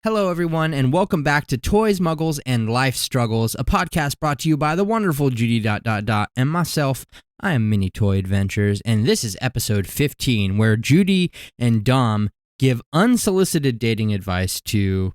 Hello, everyone, and welcome back to Toys, Muggles, and Life Struggles, a podcast brought to you by the wonderful Judy ... and myself. I am Mini Toy Adventures, and this is episode 15, where Judy and Dom give unsolicited dating advice to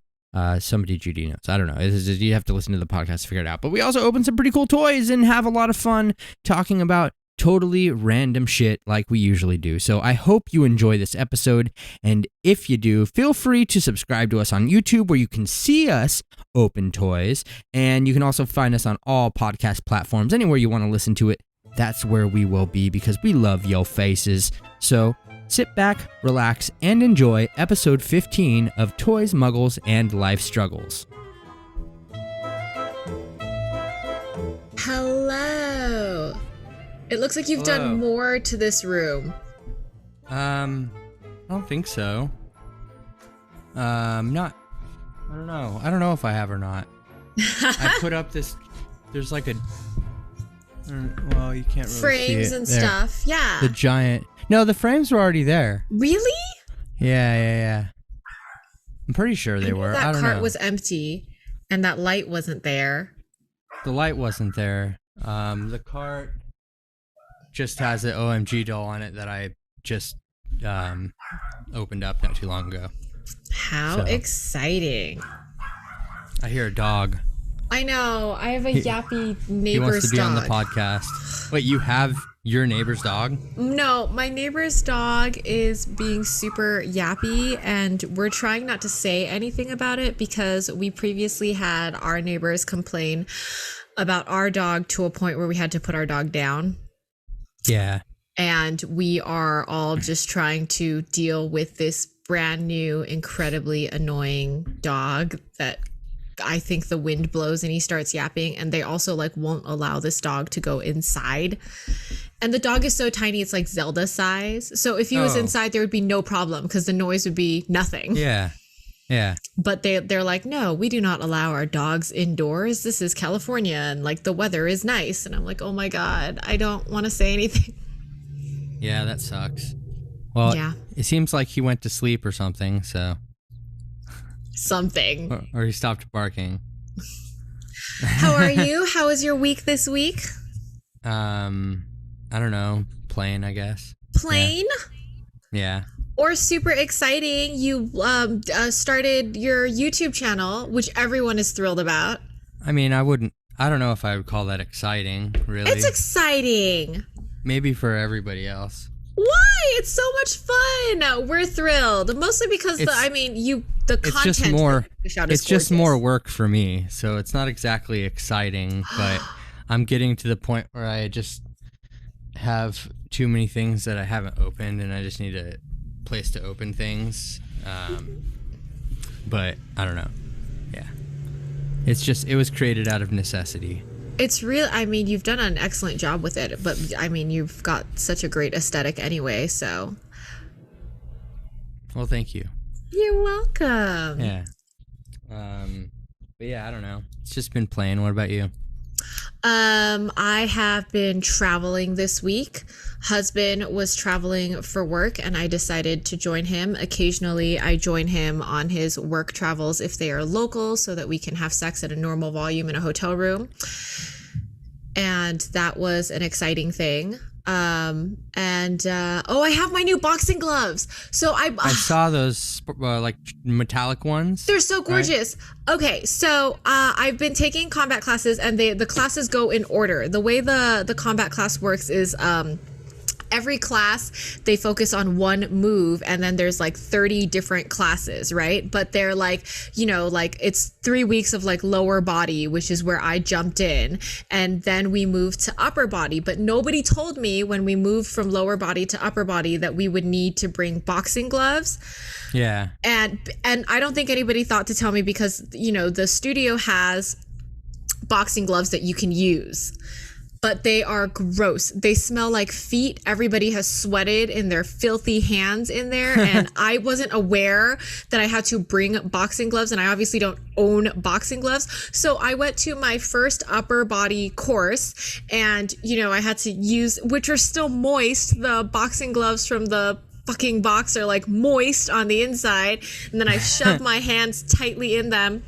somebody Judy knows. I don't know. You have to listen to the podcast to figure it out. But we also open some pretty cool toys and have a lot of fun talking about totally random shit like we usually do. So I hope you enjoy this episode, and if you do, feel free to subscribe to us on YouTube where you can see us open toys, and you can also find us on all podcast platforms. Anywhere you want to listen to it, that's where we will be because we love yo faces. So sit back, relax, and enjoy episode 15 of Toys, Muggles, and Life Struggles. Hello. It looks like you've done more to this room. I don't think so. I don't know. I don't know if I have or not. I put up this, there's like a, well, you can't really frames see it. And there. Stuff, yeah. The giant, no, the frames were already there. Really? Yeah. I'm pretty sure they were. I don't know. That cart was empty, and that light wasn't there. The light wasn't there. The cart just has an OMG doll on it that I just opened up not too long ago. How exciting. I hear a dog. I know. I have a yappy neighbor's dog. He wants to be on the podcast. Wait, you have your neighbor's dog? No, my neighbor's dog is being super yappy, and we're trying not to say anything about it because we previously had our neighbors complain about our dog to a point where we had to put our dog down. Yeah. And we are all just trying to deal with this brand new, incredibly annoying dog that I think the wind blows and he starts yapping. And they also won't allow this dog to go inside. And the dog is so tiny, it's like Zelda size. So if he was inside, there would be no problem because the noise would be nothing. Yeah. But they're like, no, we do not allow our dogs indoors. This is California and the weather is nice. And I'm like, oh my God, I don't want to say anything. Yeah, that sucks. Well, yeah. It seems like he went to sleep or something, so. Something. Or he stopped barking. How are you? How was your week this week? I don't know. Plain, I guess. Plain? Yeah. Or super exciting, you started your YouTube channel, which everyone is thrilled about. I mean, I don't know if I would call that exciting, really. It's exciting. Maybe for everybody else. Why? It's so much fun. We're thrilled. Mostly because the content. It's just more work for me, so it's not exactly exciting, but I'm getting to the point where I just have too many things that I haven't opened, and I just need a place to open things. But I don't know. Yeah. It was created out of necessity. It's real. I mean, you've done an excellent job with it, but I mean, you've got such a great aesthetic anyway, so. Well, thank you. You're welcome. Yeah. But yeah, I don't know. It's just been plain. What about you? I have been traveling this week. Husband was traveling for work and I decided to join him. Occasionally I join him on his work travels if they are local so that we can have sex at a normal volume in a hotel room. And that was an exciting thing. I have my new boxing gloves. So I saw those metallic ones. They're so gorgeous. Right? Okay, so I've been taking combat classes, and the classes go in order. The way the combat class works is every class they focus on one move, and then there's 30 different classes, right? But they're it's 3 weeks of lower body, which is where I jumped in, and then we moved to upper body. But nobody told me when we moved from lower body to upper body that we would need to bring boxing gloves. Yeah. And I don't think anybody thought to tell me because the studio has boxing gloves that you can use. But they are gross. They smell like feet. Everybody has sweated in their filthy hands in there. And I wasn't aware that I had to bring boxing gloves. And I obviously don't own boxing gloves. So I went to my first upper body course. And, I had to use, which are still moist, the boxing gloves from the fucking box are like moist on the inside. And then I shove my hands tightly in them.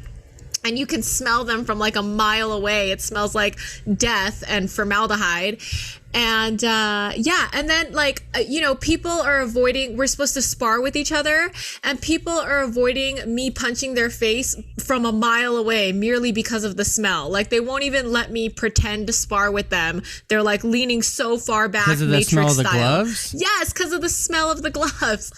And you can smell them from like a mile away. It smells like death and formaldehyde. And and then like, people are avoiding, we're supposed to spar with each other, and people are avoiding me punching their face from a mile away merely because of the smell. Like they won't even let me pretend to spar with them. They're like leaning so far back, because of the Matrix smell of the style. gloves? Yes, because of the smell of the gloves.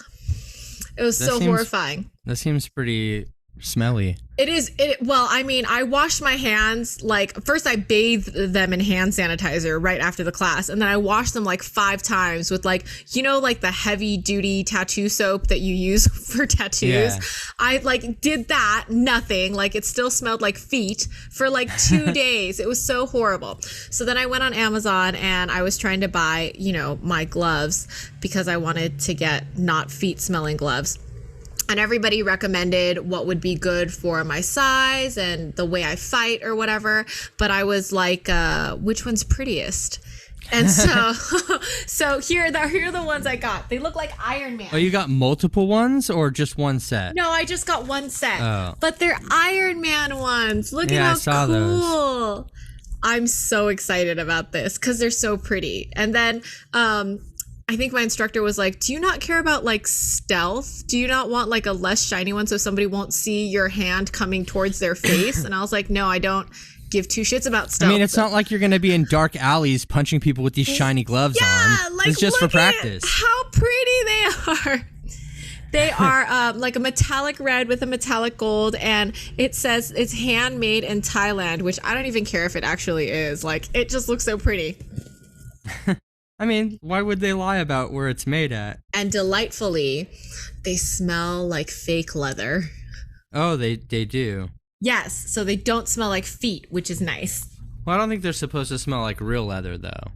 It was horrifying. That seems pretty smelly. It is. Well, I mean, I washed my hands, like, first I bathed them in hand sanitizer right after the class, and then I washed them like 5 times with like, like the heavy duty tattoo soap that you use for tattoos. Yeah. I like did that, nothing. Like it still smelled like feet for like 2 days. It was so horrible. So then I went on Amazon and I was trying to buy, my gloves because I wanted to get not feet smelling gloves. And everybody recommended what would be good for my size and the way I fight or whatever. But I was like, which one's prettiest? And so here are the ones I got. They look like Iron Man. Oh, you got multiple ones or just one set? No, I just got one set. Oh. But they're Iron Man ones. Look at how I saw cool. Those. I'm so excited about this because they're so pretty. And then I think my instructor was like, do you not care about like stealth? Do you not want like a less shiny one so somebody won't see your hand coming towards their face? And I was like, no, I don't give 2 shits about stealth. I mean, it's not like you're going to be in dark alleys punching people with these shiny gloves on. Like, it's just for practice. How pretty they are. They are like a metallic red with a metallic gold, and it says it's handmade in Thailand, which I don't even care if it actually is. Like, it just looks so pretty. I mean, why would they lie about where it's made at? And delightfully, they smell like fake leather. Oh, they do. Yes, so they don't smell like feet, which is nice. Well, I don't think they're supposed to smell like real leather, though.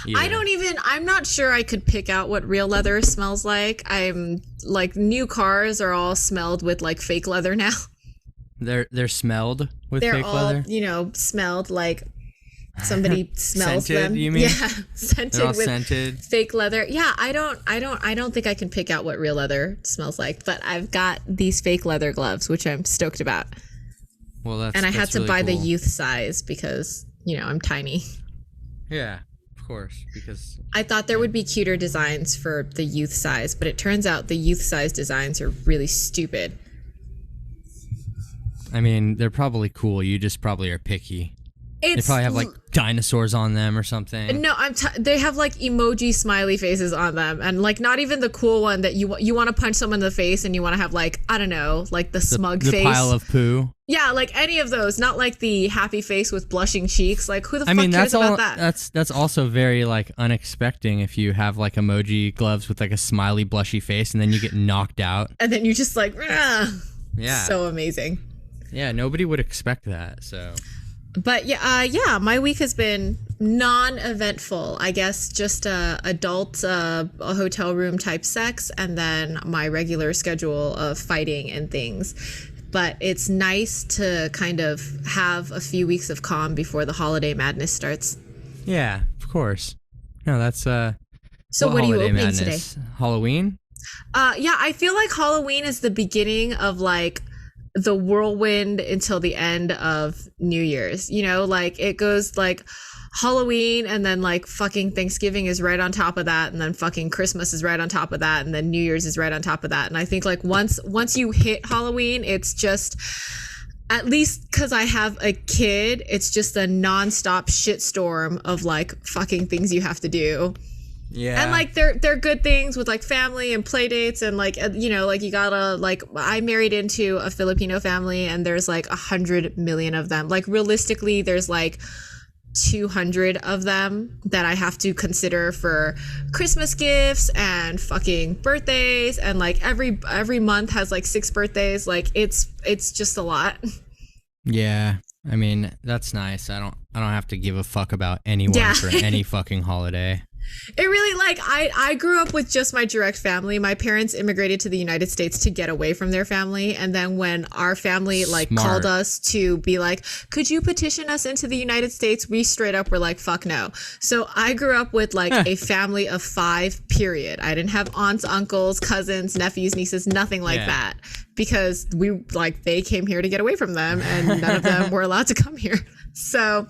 Either. I'm not sure I could pick out what real leather smells like. I'm like, new cars are all smelled with like fake leather now. They're smelled with fake leather? They're all, smelled like somebody smells scented, them. You mean? Yeah, scented with scented. Fake leather. Yeah, I don't think I can pick out what real leather smells like, but I've got these fake leather gloves, which I'm stoked about. Well, I had to really buy cool. the youth size because, I'm tiny. Yeah, of course, because I thought there would be cuter designs for the youth size, but it turns out the youth size designs are really stupid. I mean, they're probably cool. You just probably are picky. They probably have like dinosaurs on them or something. No, they have like emoji smiley faces on them, and like not even the cool one that you want to punch someone in the face and you want to have like, I don't know, like the smug face. The pile of poo. Yeah, like any of those, not like the happy face with blushing cheeks. Like, who the fuck cares about that? That's also very like unexpected if you have like emoji gloves with like a smiley blushy face and then you get knocked out. And then you just like, yeah, so amazing. Yeah, nobody would expect that. So. But yeah, my week has been non-eventful. I guess just adult a hotel room type sex, and then my regular schedule of fighting and things. But it's nice to kind of have a few weeks of calm before the holiday madness starts. Yeah, of course. No, that's So what are you opening madness? Today? Halloween? Yeah, I feel like Halloween is the beginning of like the whirlwind until the end of New Year's. Like it goes like Halloween, and then like fucking Thanksgiving is right on top of that, and then fucking Christmas is right on top of that, and then New Year's is right on top of that. And I think like once you hit Halloween, it's just, at least because I have a kid, it's just a nonstop shitstorm of like fucking things you have to do. Yeah. And like they're good things with like family and play dates, and like like you gotta, like, I married into a Filipino family and there's like 100 million of them. Like realistically there's like 200 of them that I have to consider for Christmas gifts and fucking birthdays, and like every month has like 6 birthdays. Like it's just a lot. Yeah. I mean, that's nice. I don't have to give a fuck about anyone for any fucking holiday. It really, like, I grew up with just my direct family. My parents immigrated to the United States to get away from their family. And then when our family, like, called us to be like, could you petition us into the United States? We straight up were like, fuck no. So I grew up with, like, a family of 5, period. I didn't have aunts, uncles, cousins, nephews, nieces, nothing like that. Because they came here to get away from them, and none of them were allowed to come here. So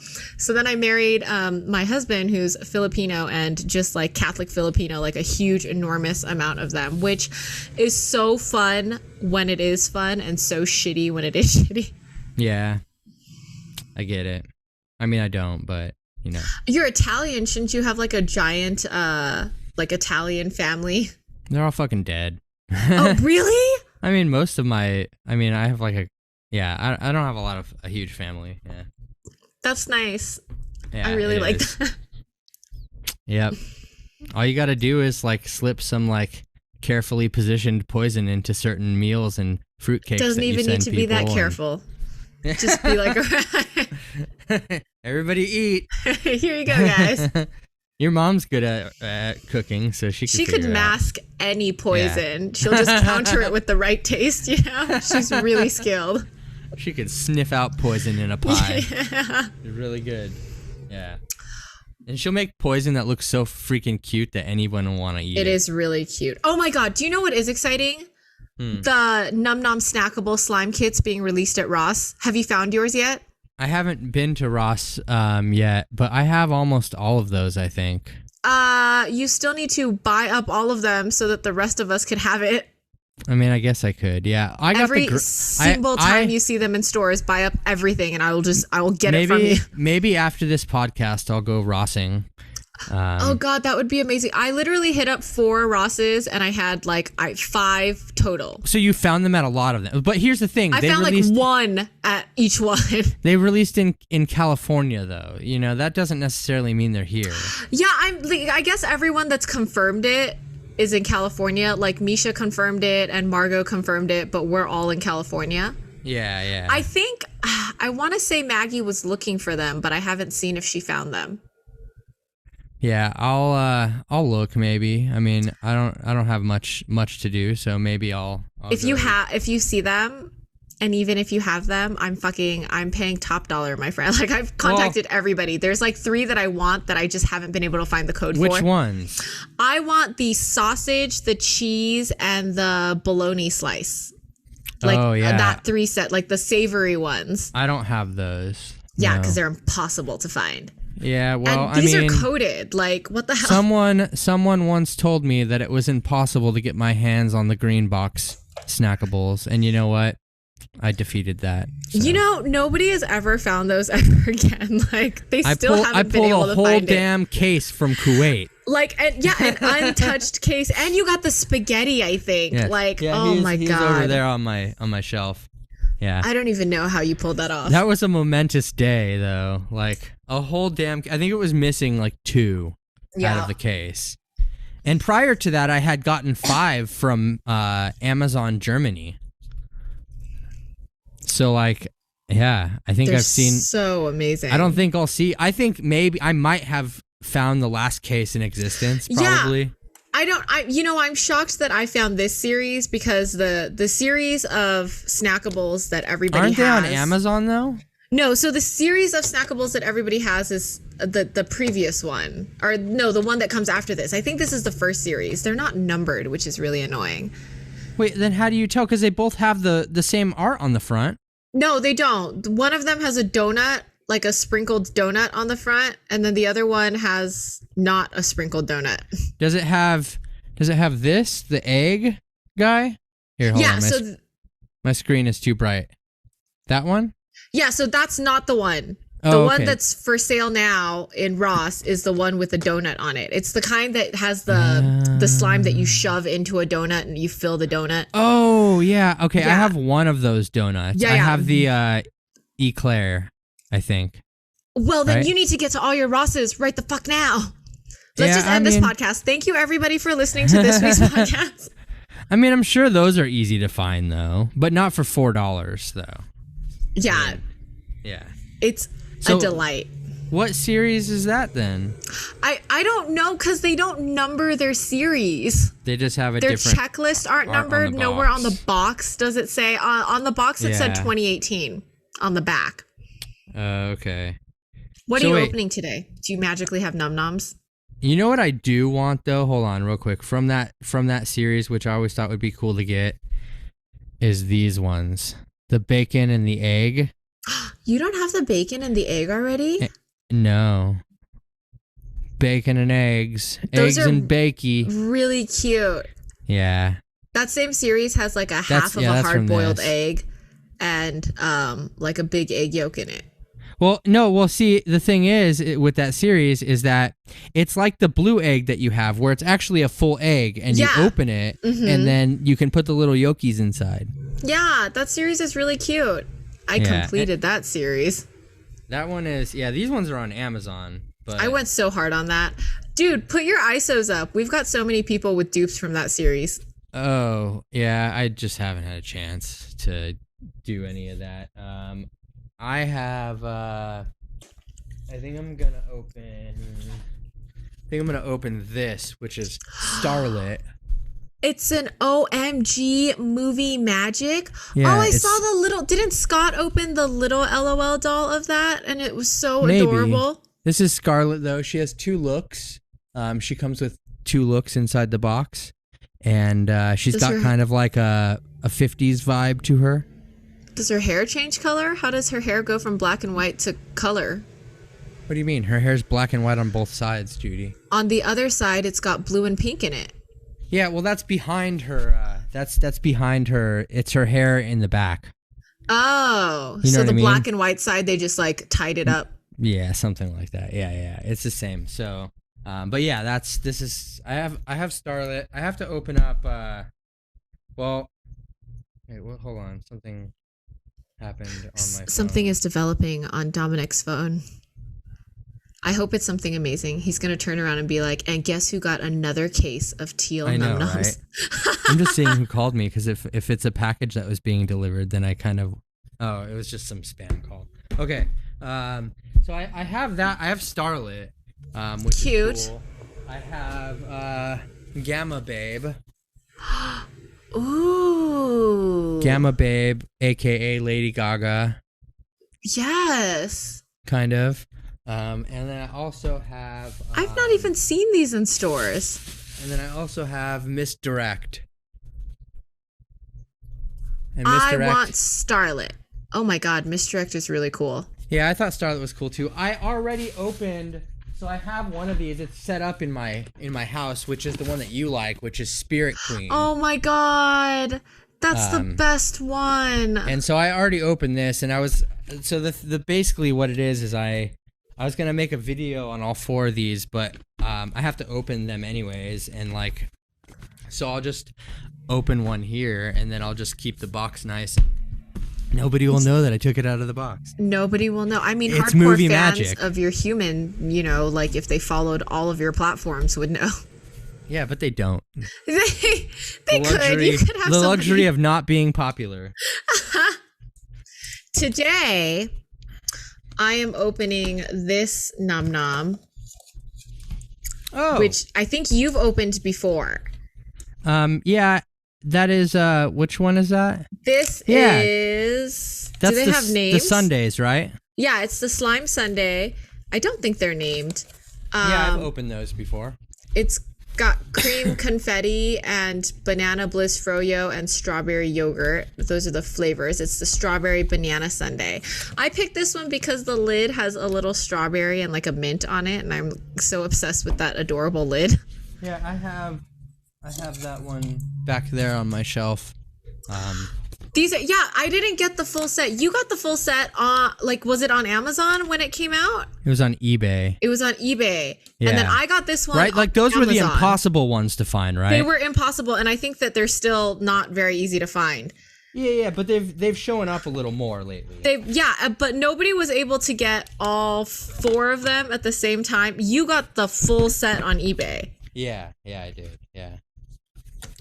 then I married my husband, who's Filipino, and just like Catholic Filipino, like a huge, enormous amount of them, which is so fun when it is fun and so shitty when it is shitty. Yeah, I get it. I mean, I don't, but you know. You're Italian. Shouldn't you have like a giant, like Italian family? They're all fucking dead. Oh, really? I mean, I have like I don't have a huge family. Yeah. That's nice. Yeah, I really like that. Yep. All you got to do is like slip some like carefully positioned poison into certain meals and fruitcakes. Doesn't even need to be that careful. Just be like, everybody eat. Here you go, guys. Your mom's good at cooking, so she could mask any poison. Yeah. She'll just counter it with the right taste, you know? She's really skilled. She could sniff out poison in a pie. Yeah. It's really good. Yeah. And she'll make poison that looks so freaking cute that anyone will want to eat it. It is really cute. Oh my God. Do you know what is exciting? The Num Nom snackable slime kits being released at Ross. Have you found yours yet? I haven't been to Ross yet, but I have almost all of those, I think. You still need to buy up all of them so that the rest of us could have it. I mean, I guess I could. Yeah, every single time you see them in stores, buy up everything, and I will get it from you. Maybe after this podcast, I'll go Rossing. Oh God, that would be amazing. I literally hit up 4 Rosses, and I had 5 total. So you found them at a lot of them. But here's the thing: I found like 1 at each one. They released in California, though. You know, that doesn't necessarily mean they're here. Yeah, I guess everyone that's confirmed it is in California. Like Misha confirmed it and Margot confirmed it, but we're all in California. Yeah. I think I want to say Maggie was looking for them, but I haven't seen if she found them. Yeah, I'll look maybe. I mean, I don't have much to do, so maybe I'll if you see them, and even if you have them, I'm paying top dollar, my friend. Like I've contacted everybody. There's 3 that I want that I just haven't been able to find the code for. Which ones? I want the sausage, the cheese, and the bologna slice. That 3 set, like the savory ones. I don't have those. Yeah, because they're impossible to find. Yeah, well, and these are coded. Like, what the hell? Someone once told me that it was impossible to get my hands on the green box snackables, and you know what? I defeated that. So. You know, nobody has ever found those ever again. Like, they still haven't been able to find it. I pulled a whole damn case from Kuwait. An untouched case, and you got the spaghetti, I think. Yes. My God. He's over there on my shelf. Yeah. I don't even know how you pulled that off. That was a momentous day, though. Like, a whole damn... I think it was missing, 2 out of the case. And prior to that, I had gotten 5 from Amazon Germany. So, I think I've seen... so amazing. I don't think I'll see... I think maybe I might have found the last case in existence, probably. Yeah. I'm shocked that I found this series because the series of snackables that everybody has. Aren't they on Amazon though? No, so the series of snackables that everybody has is the previous one. Or no, the one that comes after this. I think this is the first series. They're not numbered, which is really annoying. Wait, then how do you tell? Because they both have the same art on the front. No, they don't. One of them has a donut, like a sprinkled donut on the front, and then the other one has not a sprinkled donut. Does it have this, the egg guy? Here, hold on. My screen is too bright. That one? Yeah, so that's not the one. The one that's for sale now in Ross is the one with the donut on it. It's the kind that has the slime that you shove into a donut and you fill the donut. Oh, yeah. Okay, yeah. I have one of those donuts. I have the eclair, I think. Well, then you need to get to all your Rosses right the fuck now. Let's just end this podcast. Thank you, everybody, for listening to this week's podcast. I mean, I'm sure those are easy to find, though. But not for $4, though. Yeah. Yeah. It's a delight. What series is that then? I don't know because they don't number their series. They just have a their different checklists aren't numbered. Nowhere on the box does it say. On the box it said 2018 on the back. Okay. What are you opening today? Do you magically have Num Noms? You know what I do want though? Hold on, real quick. From that series, which I always thought would be cool to get, is these ones: the bacon and the egg. You don't have the bacon and the egg already? No. Bacon and eggs. Those eggs and bakey. Really cute. Yeah. That same series has like a half of a hard-boiled egg and like a big egg yolk in it. Well, no, see, the thing is with that series is that it's like the blue egg that you have where it's actually a full egg and you open it and then you can put the little yolkies inside. Yeah, that series is really cute. I completed that series. That one is, these ones are on Amazon. But I went so hard on that. Dude, put your ISOs up. We've got so many people with dupes from that series. Oh, yeah, I just haven't had a chance to do any of that. I have, I think I'm going to open this, which is Starlit. It's an OMG movie magic. Yeah, I saw the little... Didn't Scott open the little LOL doll of that? And it was so adorable. This is Scarlet, though. She has 2 looks. She comes with 2 looks inside the box. And she's got kind of like a 50s vibe to her. Does her hair change color? How does her hair go from black and white to color? What do you mean? Her hair's black and white on both sides, Judy. On the other side, it's got blue and pink in it. Yeah, well, that's behind her. That's behind her. It's her hair in the back. Oh, you know so the black and white side, they just like tied it up. Yeah, something like that. Yeah, it's the same. So, but yeah, I have Starlit. I have to open up. Hold on, something happened on my phone. Something is developing on Dominic's phone. I hope it's something amazing. He's going to turn around and be like, and guess who got another case of teal Num Noms? Right? I'm just seeing who called me, because if it's a package that was being delivered, then I kind of... Oh, it was just some spam call. Okay. So I have that. I have Starlit, which cute. Is cool. I have Gamma Babe. Ooh. Gamma Babe, a.k.a. Lady Gaga. Yes. Kind of. And then I also have... I've not even seen these in stores. And then I also have Misdirect. And I want Starlit. Oh my god, Misdirect is really cool. Yeah, I thought Starlit was cool too. I already opened... So I have one of these. It's set up in my house, which is the one that you like, which is Spirit Queen. Oh my god. That's the best one. And so I already opened this, and I was... So the basically what it is I was gonna make a video on all 4 of these, but I have to open them anyways, and like, so I'll just open one here, and then I'll just keep the box nice. Nobody will know that I took it out of the box. Nobody will know. I mean, it's hardcore movie fans magic. Of your human, you know, like if they followed all of your platforms would know. Yeah, but they don't. they could. You could have the luxury of not being popular. Today, I am opening this Num Nom, which I think you've opened before. Yeah, that is. Which one is that? This is. That's do they have names? The Sundays, right? Yeah, it's the Slime Sundae. I don't think they're named. Yeah, I've opened those before. It's got cream confetti and banana bliss froyo and strawberry yogurt. Those are the flavors. It's the strawberry banana sundae. I picked this one because the lid has a little strawberry and like a mint on it, and I'm so obsessed with that adorable lid. Yeah, I have that one back there on my shelf. These are, I didn't get the full set. You got the full set on, like, was it on Amazon when it came out? It was on eBay. It was on eBay. Yeah. And then I got this one. Right? Like, those were the impossible ones to find, right? They were impossible, and I think that they're still not very easy to find. Yeah, but they've shown up a little more lately. But nobody was able to get all 4 of them at the same time. You got the full set on eBay. Yeah, I did. Yeah.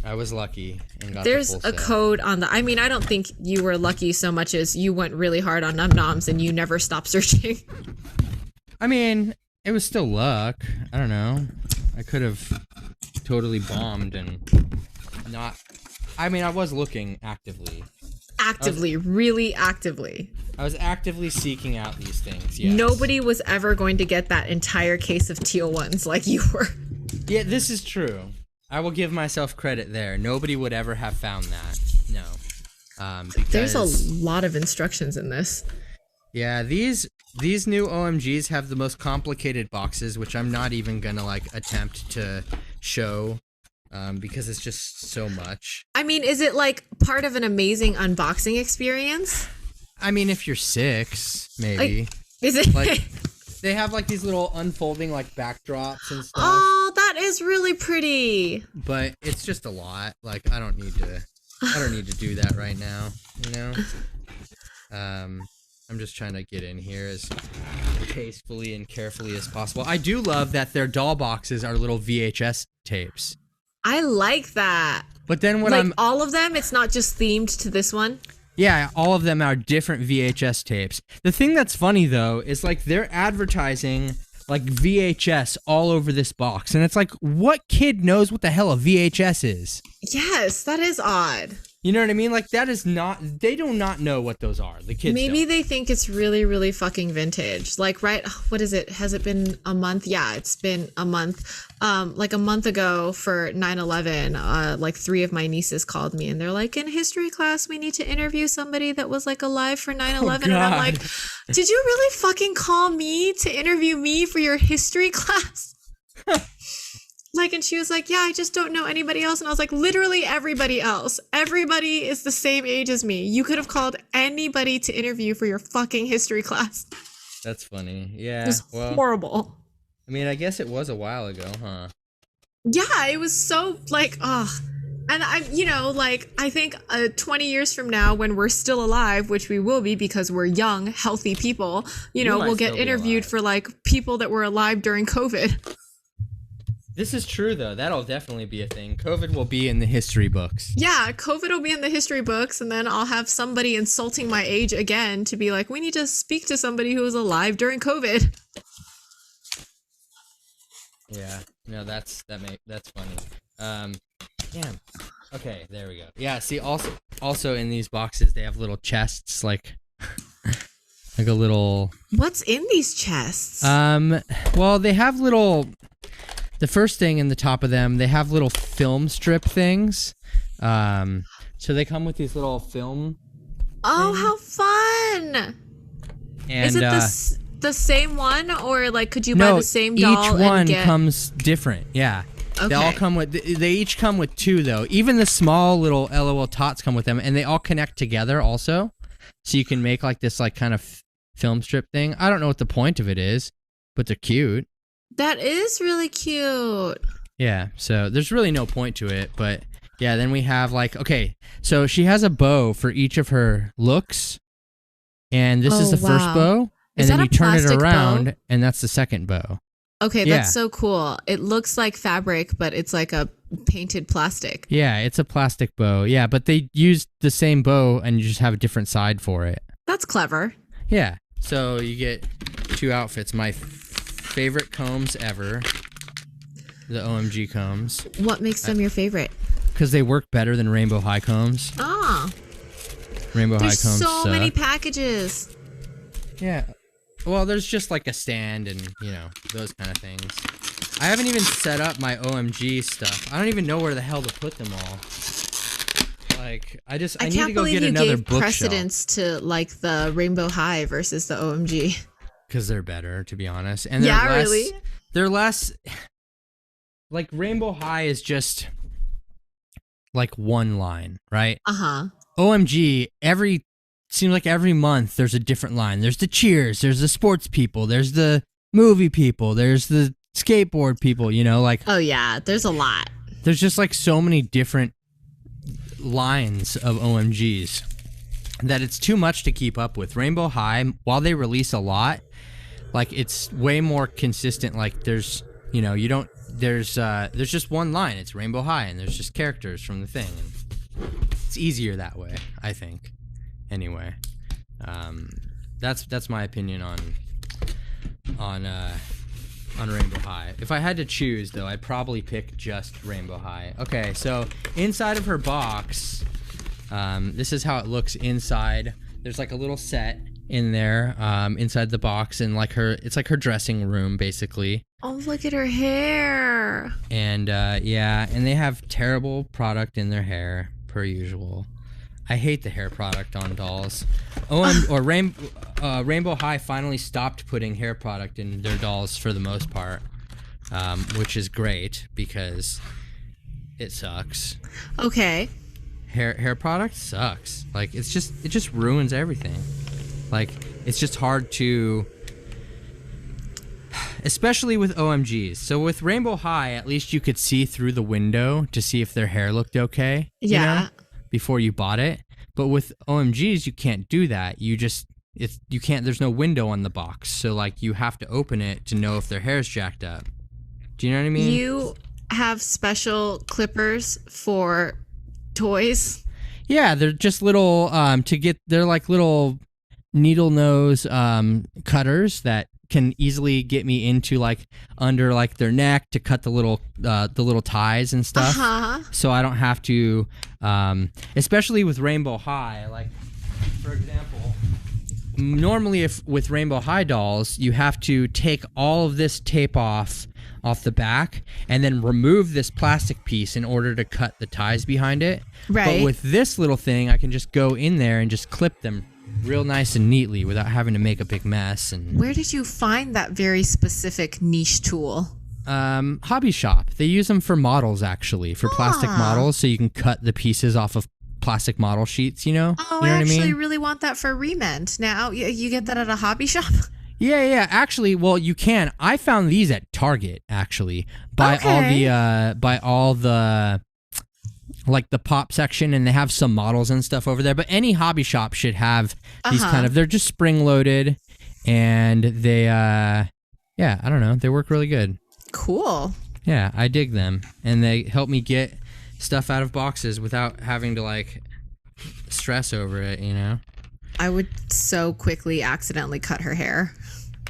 I was lucky and got There's the full a code on the... I mean, I don't think you were lucky so much as you went really hard on Num Noms and you never stopped searching. I mean, it was still luck. I don't know. I could have totally bombed and not. I mean, I was looking actively. Really actively. I was actively seeking out these things, yes. Nobody was ever going to get that entire case of teal ones like you were. Yeah, this is true. I will give myself credit there. Nobody would ever have found that. No. Because, there's a lot of instructions in this. Yeah, these new OMGs have the most complicated boxes, which I'm not even gonna like attempt to show, because it's just so much. I mean, is it like part of an amazing unboxing experience? I mean, if you're 6, maybe. Like, is it like they have like these little unfolding like backdrops and stuff? Oh, that is really pretty. But it's just a lot. Like I don't need to do that right now, you know? I'm just trying to get in here as tastefully and carefully as possible. I do love that their doll boxes are little VHS tapes. I like that. But then when like all of them, it's not just themed to this one? Yeah, all of them are different VHS tapes. The thing that's funny, though, is like they're advertising like VHS all over this box. And it's like, what kid knows what the hell a VHS is? Yes, that is odd. You know what I mean? Like that is not, they do not know what those are. The kids Maybe don't. they think it's really, really fucking vintage. Like, right, what is it? Has it been a month? Yeah, it's been a month. Like a month ago for 9/11, like 3 of my nieces called me and they're like, in history class, we need to interview somebody that was like alive for 9/11. And I'm like, did you really fucking call me to interview me for your history class? Like, and she was like, yeah, I just don't know anybody else. And I was like, literally everybody else. Everybody is the same age as me. You could have called anybody to interview for your fucking history class. That's funny. Yeah. It was horrible. I mean, I guess it was a while ago, huh? Yeah, it was so like, ugh. And I, you know, like, I think 20 years from now, when we're still alive, which we will be because we're young, healthy people, you know, we'll get interviewed for like people that were alive during COVID. This is true, though. That'll definitely be a thing. COVID will be in the history books. Yeah, COVID will be in the history books, and then I'll have somebody insulting my age again to be like, we need to speak to somebody who was alive during COVID. Yeah, no, that's funny. Damn. Okay, there we go. Yeah, see, also in these boxes, they have little chests, like a little... What's in these chests? Well, they have little... The first thing in the top of them, they have little film strip things. So they come with these little film. Oh, how fun! And, is it the same one, or like could you buy the same doll? Each one comes different. Yeah, okay. They each come with 2 though. Even the small little LOL tots come with them, and they all connect together also. So you can make like this like kind of film strip thing. I don't know what the point of it is, but they're cute. That is really cute. Yeah, so there's really no point to it, but yeah, then we have like, okay, so she has a bow for each of her looks, and this is the first bow, and then you turn it around, and that's the second bow. Okay, that's so cool. It looks like fabric, but it's like a painted plastic. Yeah, it's a plastic bow. Yeah, but they used the same bow, and you just have a different side for it. That's clever. Yeah, so you get 2 outfits. My favorite combs ever, the OMG combs. What makes them your favorite? Because they work better than Rainbow High combs. Ah. Rainbow High combs so many packages. Yeah. Well, there's just like a stand and, you know, those kind of things. I haven't even set up my OMG stuff. I don't even know where the hell to put them all. Like, I need to go get another bookshelf. I can't believe you gave precedence to, like, the Rainbow High versus the OMG. Because they're better, to be honest. And really? They're less... Like, Rainbow High is just, like, one line, right? Uh-huh. OMG, seems like every month there's a different line. There's the cheers, there's the sports people, there's the movie people, there's the skateboard people, you know, like... Oh, yeah, there's a lot. There's just, like, so many different lines of OMGs that it's too much to keep up with. Rainbow High, while they release a lot, like, it's way more consistent. Like, there's, you know, there's just one line. It's Rainbow High, and there's just characters from the thing. And it's easier that way, I think. Anyway, that's my opinion on Rainbow High. If I had to choose, though, I'd probably pick just Rainbow High. Okay, so inside of her box, this is how it looks inside. There's like a little set in there, inside the box, and it's like her dressing room, basically. Oh, look at her hair. And yeah, and they have terrible product in their hair, per usual. I hate the hair product on dolls. Rainbow High finally stopped putting hair product in their dolls for the most part, which is great because it sucks. Okay. Hair product sucks. Like it just ruins everything. Like it's just hard to, especially with OMGs. So with Rainbow High, at least you could see through the window to see if their hair looked okay. Yeah. You know, before you bought it. But with OMGs, you can't do that. You can't. There's no window on the box, so like you have to open it to know if their hair's jacked up. Do you know what I mean? You have special clippers for toys. Yeah, they're just little they're like little needle nose cutters that can easily get me into like under like their neck to cut the little ties and stuff. So I don't have to especially with Rainbow High, like for example, normally with Rainbow High dolls, you have to take all of this tape off the back and then remove this plastic piece in order to cut the ties behind it. Right. But with this little thing, I can just go in there and just clip them real nice and neatly without having to make a big mess. And where did you find that very specific niche tool? Hobby Shop. They use them for models, actually, for plastic models, so you can cut the pieces off of plastic model sheets, you know? Oh, you know I actually what I mean? really want that for Rement. Now, you get that at a hobby shop? Yeah. Actually, well, you can. I found these at Target, actually, by all the like the pop section, and they have some models and stuff over there. But any hobby shop should have these kind of. They're just spring loaded, and they, I don't know, they work really good. Cool. Yeah, I dig them, and they help me get stuff out of boxes without having to like stress over it, you know? I would so quickly accidentally cut her hair.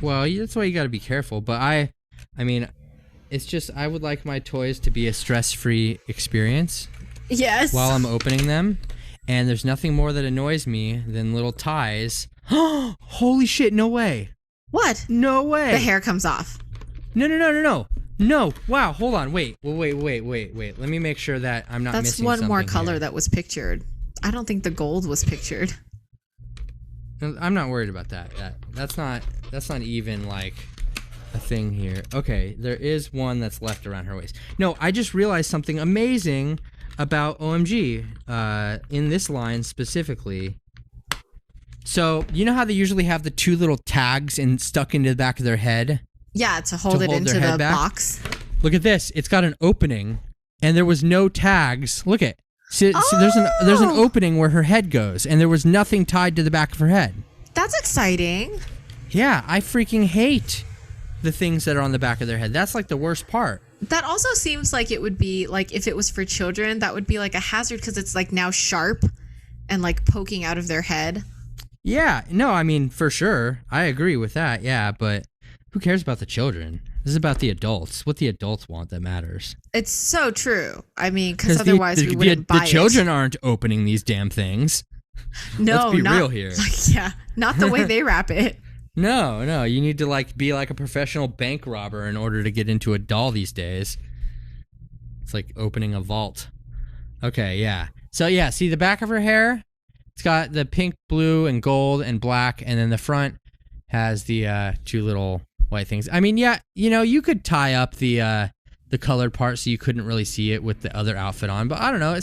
Well, that's why you got to be careful. But I mean, it's just I would like my toys to be a stress-free experience. Yes. While I'm opening them, and there's nothing more that annoys me than little ties. Holy shit! No way. What? No way. The hair comes off. No. Wow. Hold on. Wait. Let me make sure that I'm not missing something. That's one more color here that was pictured. I don't think the gold was pictured. I'm not worried about that. That's not even like a thing here. Okay, there is one that's left around her waist. No, I just realized something amazing about OMG in this line specifically. So you know how they usually have the two little tags stuck into the back of their head? Yeah, to hold it into the box. Look at this. It's got an opening, and there was no tags. Look at. See, there's an opening where her head goes, and there was nothing tied to the back of her head. That's exciting. Yeah, I freaking hate the things that are on the back of their head. That's like the worst part. That also seems like it would be like if it was for children, that would be like a hazard because it's like now sharp and like poking out of their head. Yeah, no, I mean, for sure. I agree with that, yeah, but who cares about the children? This is about the adults. What the adults want that matters. It's so true. I mean, because otherwise we wouldn't buy it. The children aren't opening these damn things. No, let's be real here. Yeah, not the way they wrap it. No, you need to like be like a professional bank robber in order to get into a doll these days. It's like opening a vault. Okay, yeah. So yeah, see the back of her hair? It's got the pink, blue, and gold and black, and then the front has the two little white things. I mean, yeah, you know, you could tie up the colored part so you couldn't really see it with the other outfit on, but I don't know.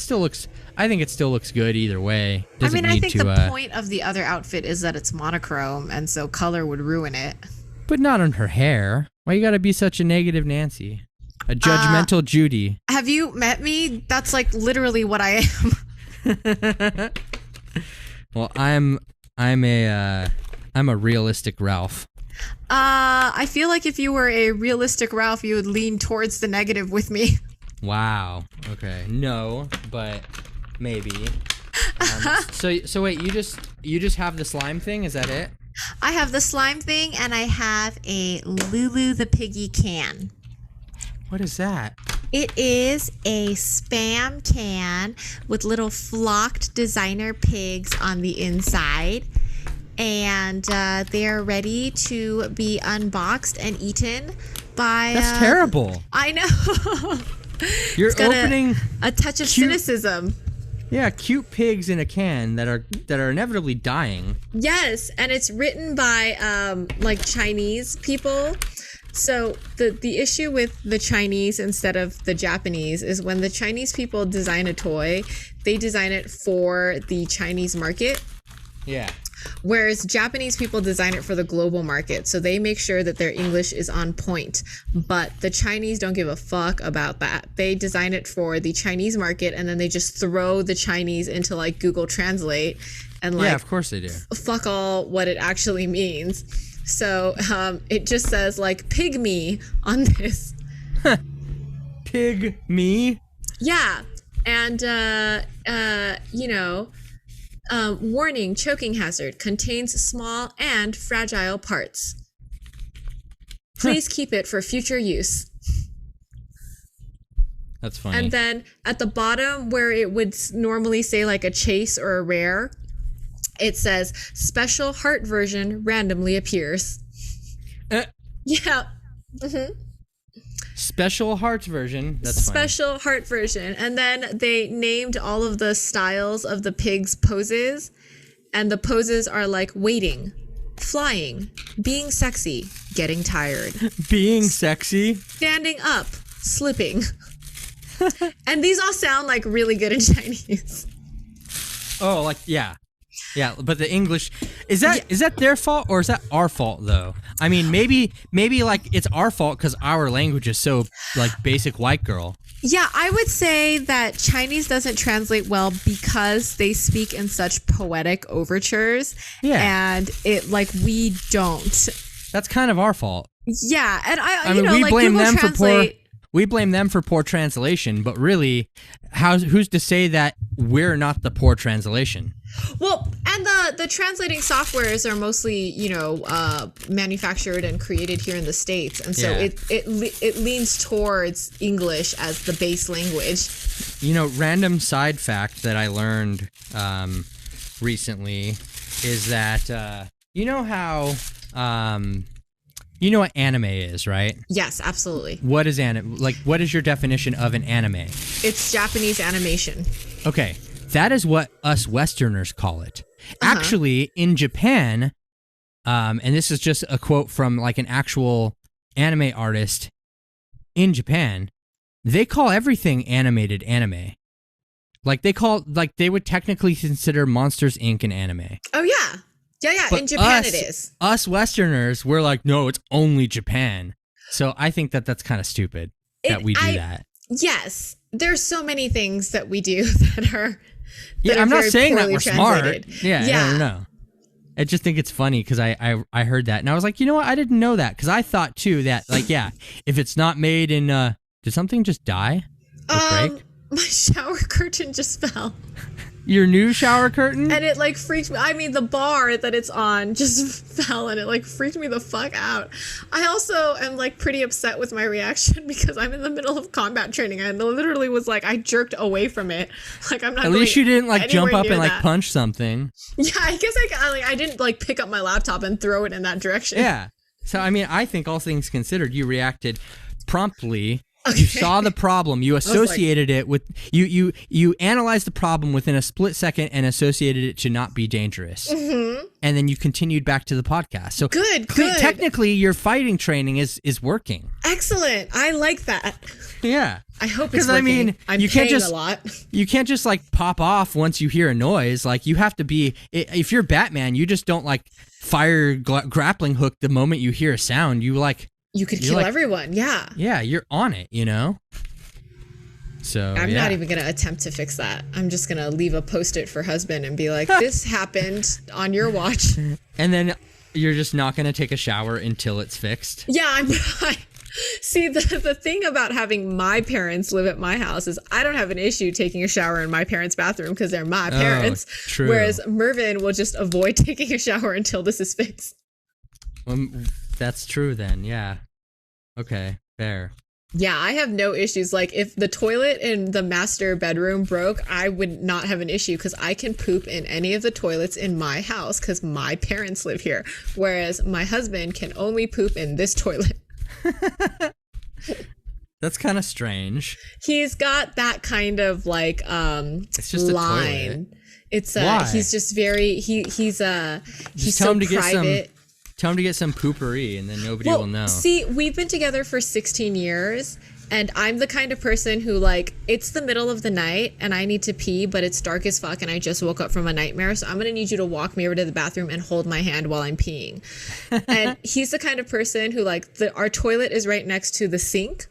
I think it still looks good either way. I think the point of the other outfit is that it's monochrome, and so color would ruin it. But not on her hair. Why you gotta be such a negative Nancy? A judgmental Judy. Have you met me? That's like literally what I am. Well, I'm a realistic Ralph. I feel like if you were a realistic Ralph, you would lean towards the negative with me. Wow. Okay. No, but maybe. So wait, you just have the slime thing? Is that it? I have the slime thing, and I have a Lulu the Piggy can. What is that? It is a Spam can with little flocked designer pigs on the inside. And they're ready to be unboxed and eaten by... That's terrible. I know. You're opening a touch of cynicism. Yeah, cute pigs in a can that are inevitably dying. Yes, and it's written by like Chinese people. So the issue with the Chinese instead of the Japanese is when the Chinese people design a toy, they design it for the Chinese market. Yeah. Whereas Japanese people design it for the global market. So they make sure that their English is on point. But the Chinese don't give a fuck about that. They design it for the Chinese market, and then they just throw the Chinese into like Google Translate and like, yeah, of course they do. Fuck all what it actually means. So it just says like pig me on this. Pig me? Yeah. And, warning, choking hazard, contains small and fragile parts. Please keep it for future use. That's funny. And then at the bottom where it would normally say like a chase or a rare, it says special heart version randomly appears. Yeah. Mm-hmm. Special heart version. That's special funny. Heart version. And then they named all of the styles of the pig's poses. And the poses are like waiting, flying, being sexy, getting tired. Being sexy? Standing up, slipping. And these all sound like really good in Chinese. Oh, like, yeah. Yeah, but the English is that their fault or is that our fault though? I mean, maybe like it's our fault because our language is so like basic white girl. Yeah, I would say that Chinese doesn't translate well because they speak in such poetic overtures. Yeah, and it like we don't. That's kind of our fault. Yeah, and I mean, we like blame Google them Translate, for poor. We blame them for poor translation, but really, who's to say that we're not the poor translation? Well, and the translating softwares are mostly, manufactured and created here in the States. And so it leans towards English as the base language. Random side fact that I learned recently is that, you know how... you know what anime is, right? Yes, absolutely. What is anime? Like, what is your definition of an anime? It's Japanese animation. Okay, that is what us Westerners call it. Actually, in Japan, and this is just a quote from like an actual anime artist in Japan, they call everything animated anime. Like they would technically consider Monsters Inc. an anime. Oh yeah. Yeah, but in Japan it is. Us Westerners, we're like, no, it's only Japan. So I think that's kind of stupid that we do that. Yes, there's so many things that we do that are. Yeah, I'm not saying that we're translated. smart. Yeah, no. I just think it's funny because I heard that and I was like, you know what? I didn't know that because I thought too that like if it's not made in did something just die or break? My shower curtain just fell. Your new shower curtain? And it like freaked me. I mean, the bar that it's on just fell and it like freaked me the fuck out. I also am like pretty upset with my reaction because I'm in the middle of combat training and literally was like, I jerked away from it. Like I'm not. At least you didn't like jump up and like punch something. Yeah, I guess I didn't like pick up my laptop and throw it in that direction. Yeah. So I mean, I think all things considered, you reacted promptly. Okay. You saw the problem. You associated it with you analyzed the problem within a split second and associated it to not be dangerous. Mm-hmm. And then you continued back to the podcast. So good. Technically, your fighting training is working. Excellent. I like that. Yeah. I hope it's working. I mean, I'm paying a lot. You can't just like pop off once you hear a noise. Like you have to be. If you're Batman, you just don't like fire grappling hook the moment you hear a sound. You could kill everyone, yeah. Yeah, you're on it, So I'm not even going to attempt to fix that. I'm just going to leave a Post-it for husband and be like, this happened on your watch. And then you're just not going to take a shower until it's fixed? Yeah, See, the thing about having my parents live at my house is I don't have an issue taking a shower in my parents' bathroom because they're my parents. True. Whereas Mervin will just avoid taking a shower until this is fixed. Well, that's true then. Yeah. Okay. Fair. Yeah, I have no issues. Like, if the toilet in the master bedroom broke, I would not have an issue because I can poop in any of the toilets in my house because my parents live here. Whereas my husband can only poop in this toilet. That's kind of strange. He's got that kind of like it's just line. A toilet. It's Why? He's just very he's so private. Tell him to get some poopery, and then nobody will know. See, we've been together for 16 years, and I'm the kind of person who, like, it's the middle of the night, and I need to pee, but it's dark as fuck, and I just woke up from a nightmare, so I'm gonna need you to walk me over to the bathroom and hold my hand while I'm peeing. And he's the kind of person who, like, our toilet is right next to the sink,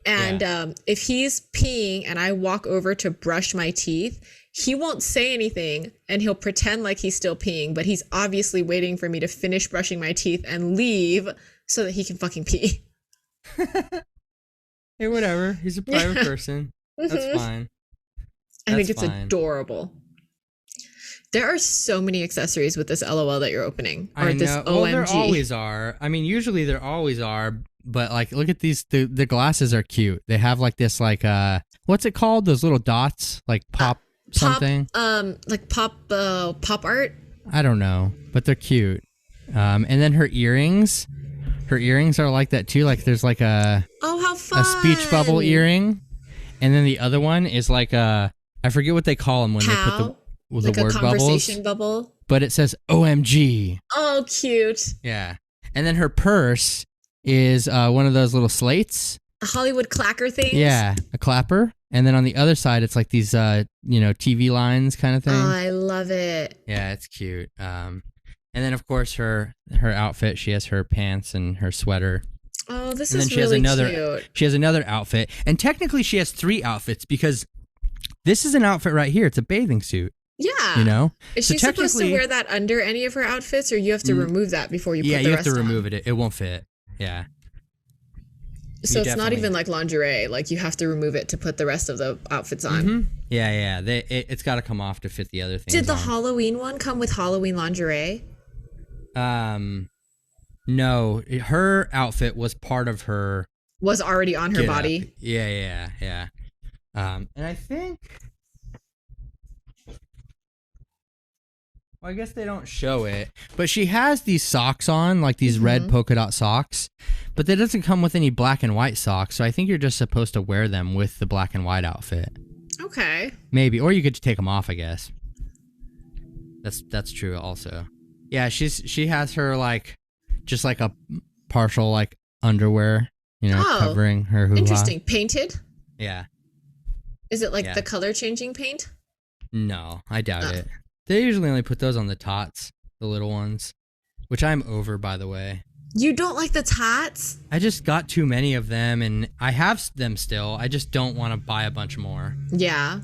and if he's peeing and I walk over to brush my teeth, he won't say anything and he'll pretend like he's still peeing, but he's obviously waiting for me to finish brushing my teeth and leave so that he can fucking pee. Hey, whatever. He's a private person. That's fine. I think it's adorable. There are so many accessories with this LOL that you're opening. Or I know. This OMG. Well, there always are. I mean, usually there always are, but like, look at these. The glasses are cute. They have like this, like, what's it called? Those little dots, like pop something. Pop art. I don't know, but they're cute. And then her earrings are like that too. Like there's like how fun. A speech bubble earring, and then the other one is like I forget what they call them when they put the like word a conversation bubble. But it says OMG. Oh, cute. Yeah, and then her purse is one of those little slates. A Hollywood clacker things. Yeah, a clapper. And then on the other side, it's like these, TV lines kind of thing. Oh, I love it. Yeah, it's cute. And then of course her outfit. She has her pants and her sweater. Oh, this and is then she really has another, cute. She has another outfit, and technically she has 3 outfits because this is an outfit right here. It's a bathing suit. Yeah. You know. Is she supposed to wear that under any of her outfits, or you have to remove that before you put the rest on? Yeah, you have to remove it. It won't fit. Yeah. So it's not even like lingerie. Like you have to remove it to put the rest of the outfits on. Mm-hmm. Yeah. It's got to come off to fit the other things. Did the Halloween one come with Halloween lingerie? No. Her outfit was part of her. Was already on her body. Yeah. And I think. Well, I guess they don't show it, but she has these socks on, like these red polka dot socks, but that doesn't come with any black and white socks, so I think you're just supposed to wear them with the black and white outfit. Okay. Maybe, or you could take them off, I guess. That's true also. Yeah, she has her like, just like a partial like underwear, covering her hoo-ha. Interesting. Painted? Yeah. Is it like the color changing paint? No, I doubt it. They usually only put those on the tots, the little ones, which I'm over, by the way. You don't like the tots? I just got too many of them, and I have them still. I just don't want to buy a bunch more. Yeah.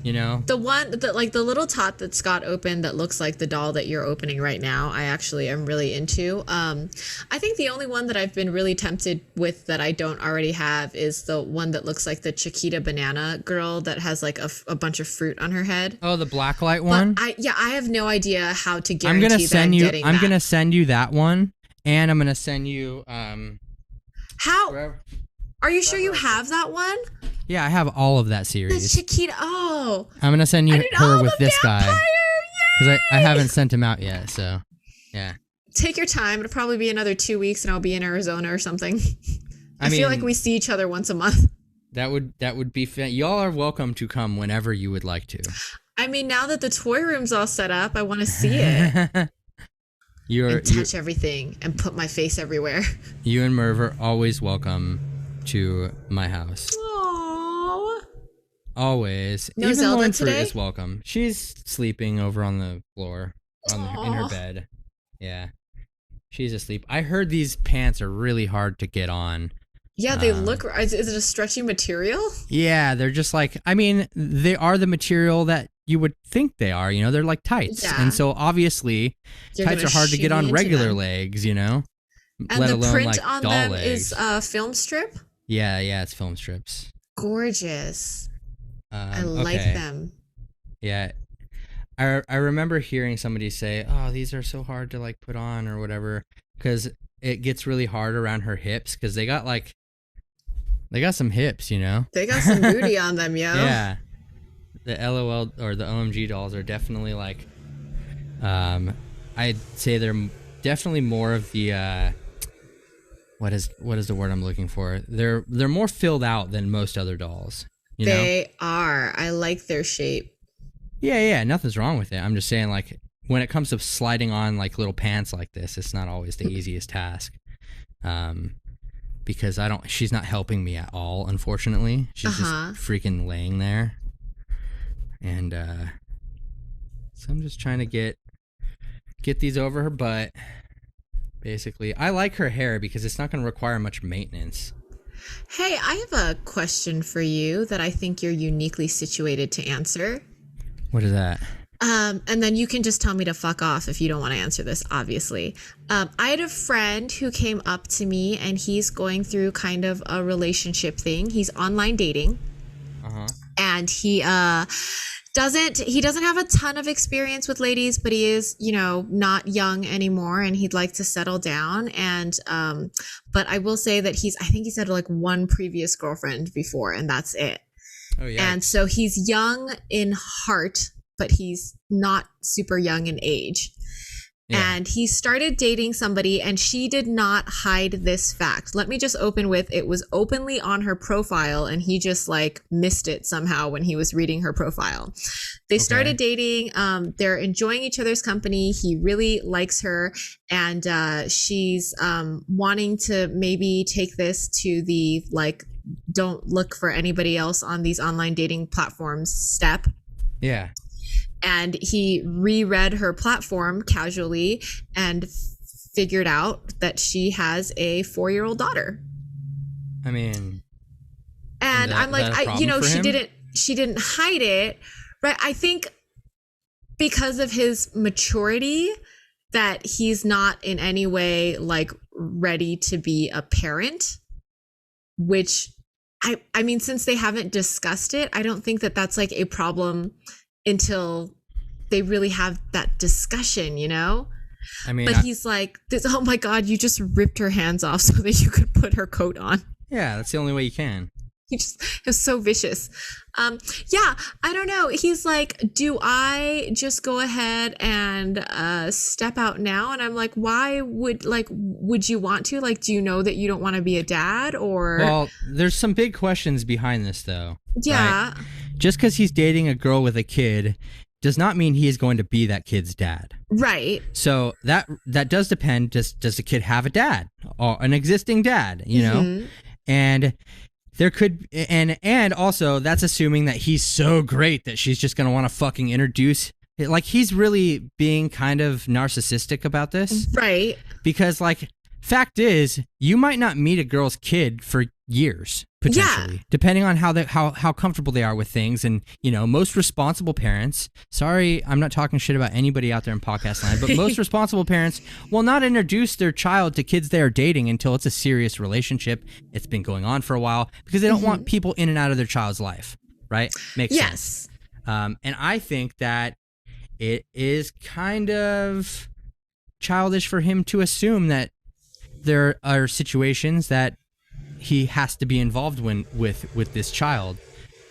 You know? The one, the little tot that Scott opened that looks like the doll that you're opening right now, I actually am really into. I think the only one that I've been really tempted with that I don't already have is the one that looks like the Chiquita banana girl that has like a bunch of fruit on her head. Oh, the blacklight one? But I have no idea how to guarantee I'm going to send you that one, and I'm going to send you... How? Are you sure you have that one? Yeah, I have all of that series. The Chiquita. Oh. I'm going to send you her with this vampire, guy. Because I haven't sent him out yet, so yeah. Take your time. It'll probably be another 2 weeks and I'll be in Arizona or something. I feel like we see each other once a month. That would be fun. Y'all are welcome to come whenever you would like to. I mean, now that the toy room's all set up, I want to see it. Touch everything and put my face everywhere. You and Merv are always welcome to my house. Aww. Always. No Even Zelda Lauren today? Fruit is welcome. She's sleeping over on the floor in her bed. Yeah. She's asleep. I heard these pants are really hard to get on. Yeah, they look... Is it a stretchy material? Yeah, they're just like... I mean, they are the material that you would think they are. They're like tights. Yeah. And so, obviously, tights are hard to get on regular legs, And let the alone print like on doll them legs. is film strip. Yeah, it's film strips. Gorgeous. I like okay. them. Yeah. I remember hearing somebody say, "Oh, these are so hard to like put on or whatever," because it gets really hard around her hips because they got some hips, you know. They got some booty on them, yo. Yeah. The LOL or the OMG dolls are definitely like, I'd say they're definitely more of the what is the word I'm looking for? They're more filled out than most other dolls. You know? They are. I like their shape. Yeah, nothing's wrong with it. I'm just saying, like, when it comes to sliding on like little pants like this, it's not always the easiest task. Because she's not helping me at all, unfortunately. She's just freaking laying there. And so I'm just trying to get these over her butt. Basically, I like her hair because it's not going to require much maintenance. Hey, I have a question for you that I think you're uniquely situated to answer. What is that? And then you can just tell me to fuck off if you don't want to answer this, obviously. I had a friend who came up to me and he's going through kind of a relationship thing. He's online dating. And he doesn't have a ton of experience with ladies, but he is, not young anymore and he'd like to settle down. And but I will say that I think he's had like one previous girlfriend before and that's it. Oh yeah. And so he's young in heart, but he's not super young in age. Yeah. And he started dating somebody and she did not hide this fact. Let me just open with, it was openly on her profile and he just like missed it somehow when he was reading her profile. They started dating. They're enjoying each other's company. He really likes her and she's wanting to maybe take this to the like, don't look for anybody else on these online dating platforms step. Yeah. And he reread her platform casually and figured out that she has a 4-year-old daughter. I mean, and I'm like, she didn't hide it, right? I think because of his maturity that he's not in any way like ready to be a parent, which I mean, since they haven't discussed it, I don't think that that's like a problem until they really have that discussion, I mean, but he's like, oh my God, you just ripped her hands off so that you could put her coat on. Yeah, that's the only way you can. He just is so vicious. Yeah, I don't know. He's like, do I just go ahead and step out now? And I'm like, why would you want to? Like, do you know that you don't want to be a dad or? Well, there's some big questions behind this though. Yeah. Right? Just because he's dating a girl with a kid does not mean he is going to be that kid's dad. Right. So that does depend. Does the kid have a dad or an existing dad, And there could, and also that's assuming that he's so great that she's just going to want to fucking introduce, like he's really being kind of narcissistic about this. Right. Because like, fact is, you might not meet a girl's kid for years, potentially, depending on how comfortable they are with things. And, most responsible parents, sorry, I'm not talking shit about anybody out there in podcast land, but most responsible parents will not introduce their child to kids they are dating until it's a serious relationship. It's been going on for a while because they don't want people in and out of their child's life, right? Makes sense. And I think that it is kind of childish for him to assume that there are situations that he has to be involved with this child.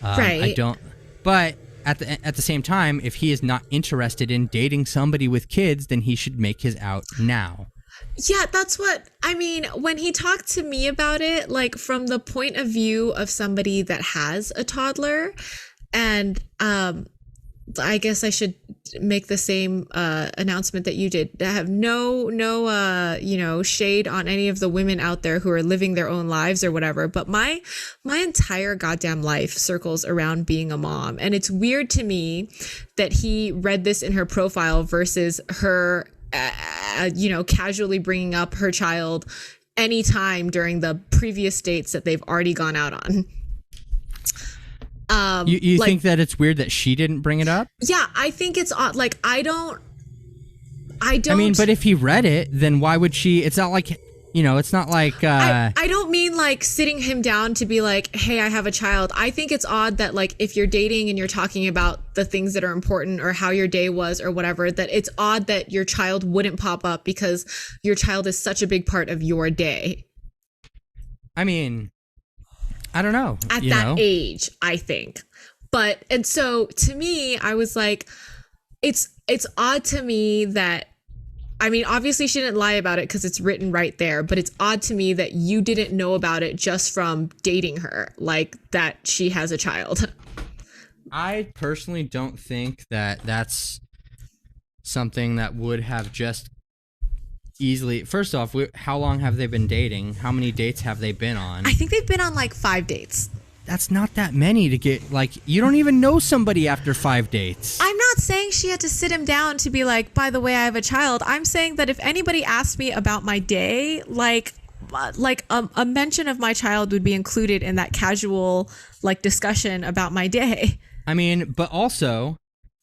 Right. I don't. But at the same time, if he is not interested in dating somebody with kids, then he should make his out now. Yeah, that's what I mean. When he talked to me about it, like from the point of view of somebody that has a toddler, and I guess I should make the same announcement that you did. I have no shade on any of the women out there who are living their own lives or whatever, but my entire goddamn life circles around being a mom, and it's weird to me that he read this in her profile versus her casually bringing up her child anytime during the previous dates that they've already gone out on. You think that it's weird that she didn't bring it up? Yeah, I think it's odd. Like, I don't. I mean, but if he read it, then why would she? It's not like, It's not like I don't mean like sitting him down to be like, hey, I have a child. I think it's odd that like if you're dating and you're talking about the things that are important or how your day was or whatever, that it's odd that your child wouldn't pop up because your child is such a big part of your day. I mean, I don't know. At that age, I think. But, and so to me, I was like, it's odd to me that, I mean, obviously she didn't lie about it because it's written right there, but it's odd to me that you didn't know about it just from dating her, like that she has a child. I personally don't think that that's something that would have just easily. First off, how long have they been dating? How many dates have they been on? I think they've been on like 5 dates. That's not that many to get, like, you don't even know somebody after 5 dates. I'm not saying she had to sit him down to be like, by the way, I have a child. I'm saying that if anybody asked me about my day, like a mention of my child would be included in that casual like discussion about my day. I mean, but also,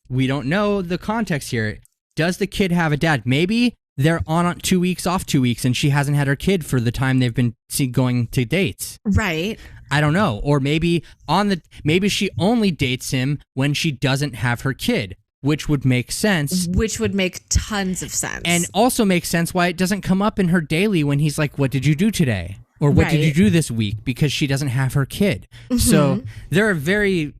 we don't know the context here. Does the kid have a dad? Maybe they're on 2 weeks, off 2 weeks, and she hasn't had her kid for the time they've been going to dates. Right. I don't know. Or maybe maybe she only dates him when she doesn't have her kid, which would make sense. Which would make tons of sense. And also makes sense why it doesn't come up in her daily when he's like, what did you do today? Or what did you do this week? Because she doesn't have her kid. Mm-hmm. So there are very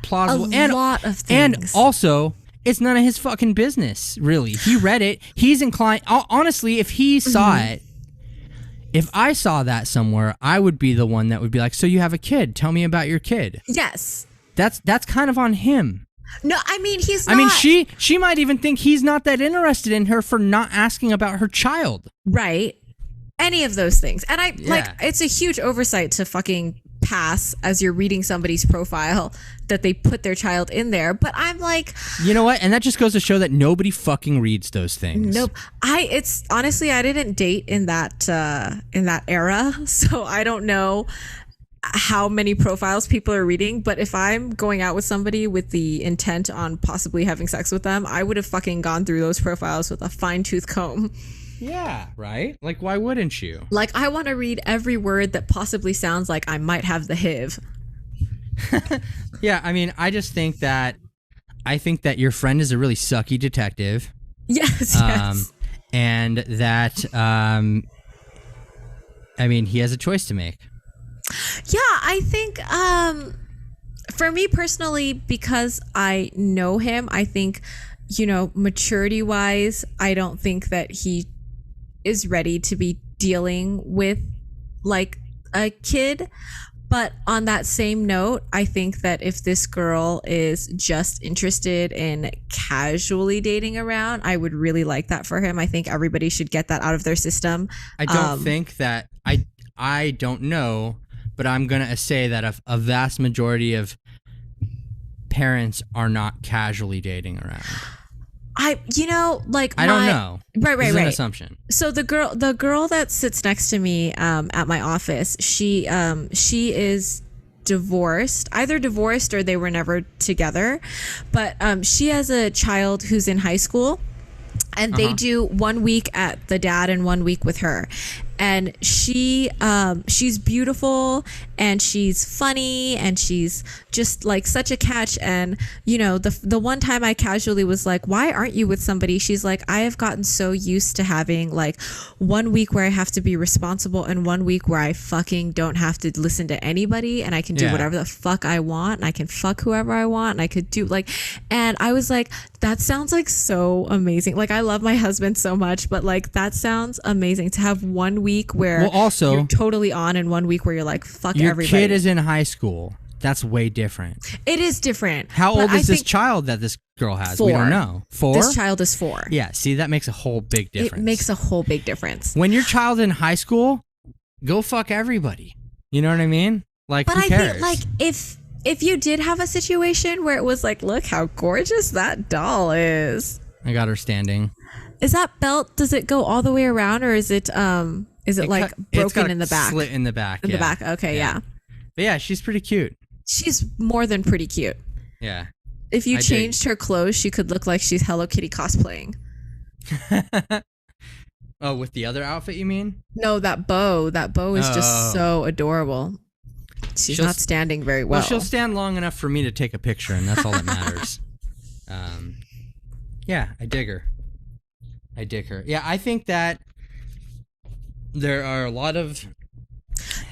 plausible. A lot of things. And also, it's none of his fucking business, really. He read it. He's inclined. Honestly, if he saw it, if I saw that somewhere, I would be the one that would be like, so you have a kid. Tell me about your kid. Yes. That's kind of on him. No, I mean, he's not. I mean, she might even think he's not that interested in her for not asking about her child. Right. Any of those things. And it's a huge oversight to fucking pass as you're reading somebody's profile that they put their child in there. But I'm like, you know what? And that just goes to show that nobody fucking reads those things. Nope. It's honestly, I didn't date in that era, so I don't know how many profiles people are reading. But if I'm going out with somebody with the intent on possibly having sex with them, I would have fucking gone through those profiles with a fine-tooth comb. Yeah, right? Like, why wouldn't you? Like, I want to read every word that possibly sounds like I might have the HIV. Yeah, I mean, I think that your friend is a really sucky detective. Yes, yes. And that, I mean, he has a choice to make. Yeah, I think, for me personally, because I know him, I think, maturity-wise, I don't think that he is ready to be dealing with like a kid. But on that same note, I think that if this girl is just interested in casually dating around, I would really like that for him. I think everybody should get that out of their system. I don't think that I don't know, but I'm gonna say that a vast majority parents are not casually dating around. I don't know. Right. It's an assumption. So the girl that sits next to me at my office, she is divorced, either divorced or they were never together. But she has a child who's in high school, and they do 1 week at the dad and 1 week with her. And she's beautiful and she's funny and she's just like such a catch. And the one time I casually was like, why aren't you with somebody? She's like, I have gotten so used to having like 1 week where I have to be responsible and 1 week where I fucking don't have to listen to anybody and I can do whatever the fuck I want and I can fuck whoever I want and I could do and I was like, that sounds like so amazing. Like, I love my husband so much, but like, that sounds amazing to have 1 week where you're totally on and 1 week where you're like, fuck everybody. Your kid is in high school. That's way different. It is different. How old is this child that this girl has? 4. We don't know. 4? This child is 4. Yeah, see, that makes a whole big difference. It makes a whole big difference. When your child in high school, go fuck everybody. You know what I mean? Like, but who cares? Think, like, if you did have a situation where it was like, look how gorgeous that doll is. I got her standing. Is that belt, does it go all the way around or is it like broken in the back? Slit in the back. In the back. Okay, yeah. But yeah, she's pretty cute. She's more than pretty cute. Yeah. If you changed her clothes, she could look like she's Hello Kitty cosplaying. Oh, with the other outfit, you mean? No, that bow. That bow is just so adorable. She's not standing very well. Well, she'll stand long enough for me to take a picture, and that's all that matters. Yeah, I dig her. Yeah, I think that there are a lot of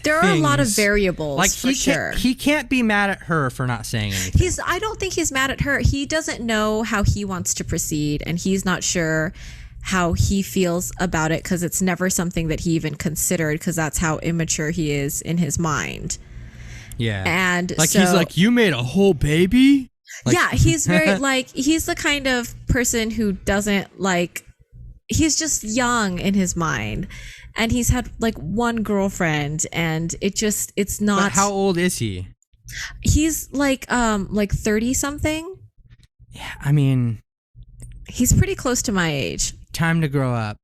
variables, like he can't be mad at her for not saying anything. I don't think he's mad at her. He doesn't know how he wants to proceed, and he's not sure how he feels about it because it's never something that he even considered, because that's how immature he is in his mind. Yeah. And like, he's like, you made a whole baby? Like, yeah, he's very like, he's the kind of person who doesn't like, he's just young in his mind, and he's had like one girlfriend, and it's not. But how old is he? He's like 30 something. Yeah, I mean, he's pretty close to my age. Time to grow up.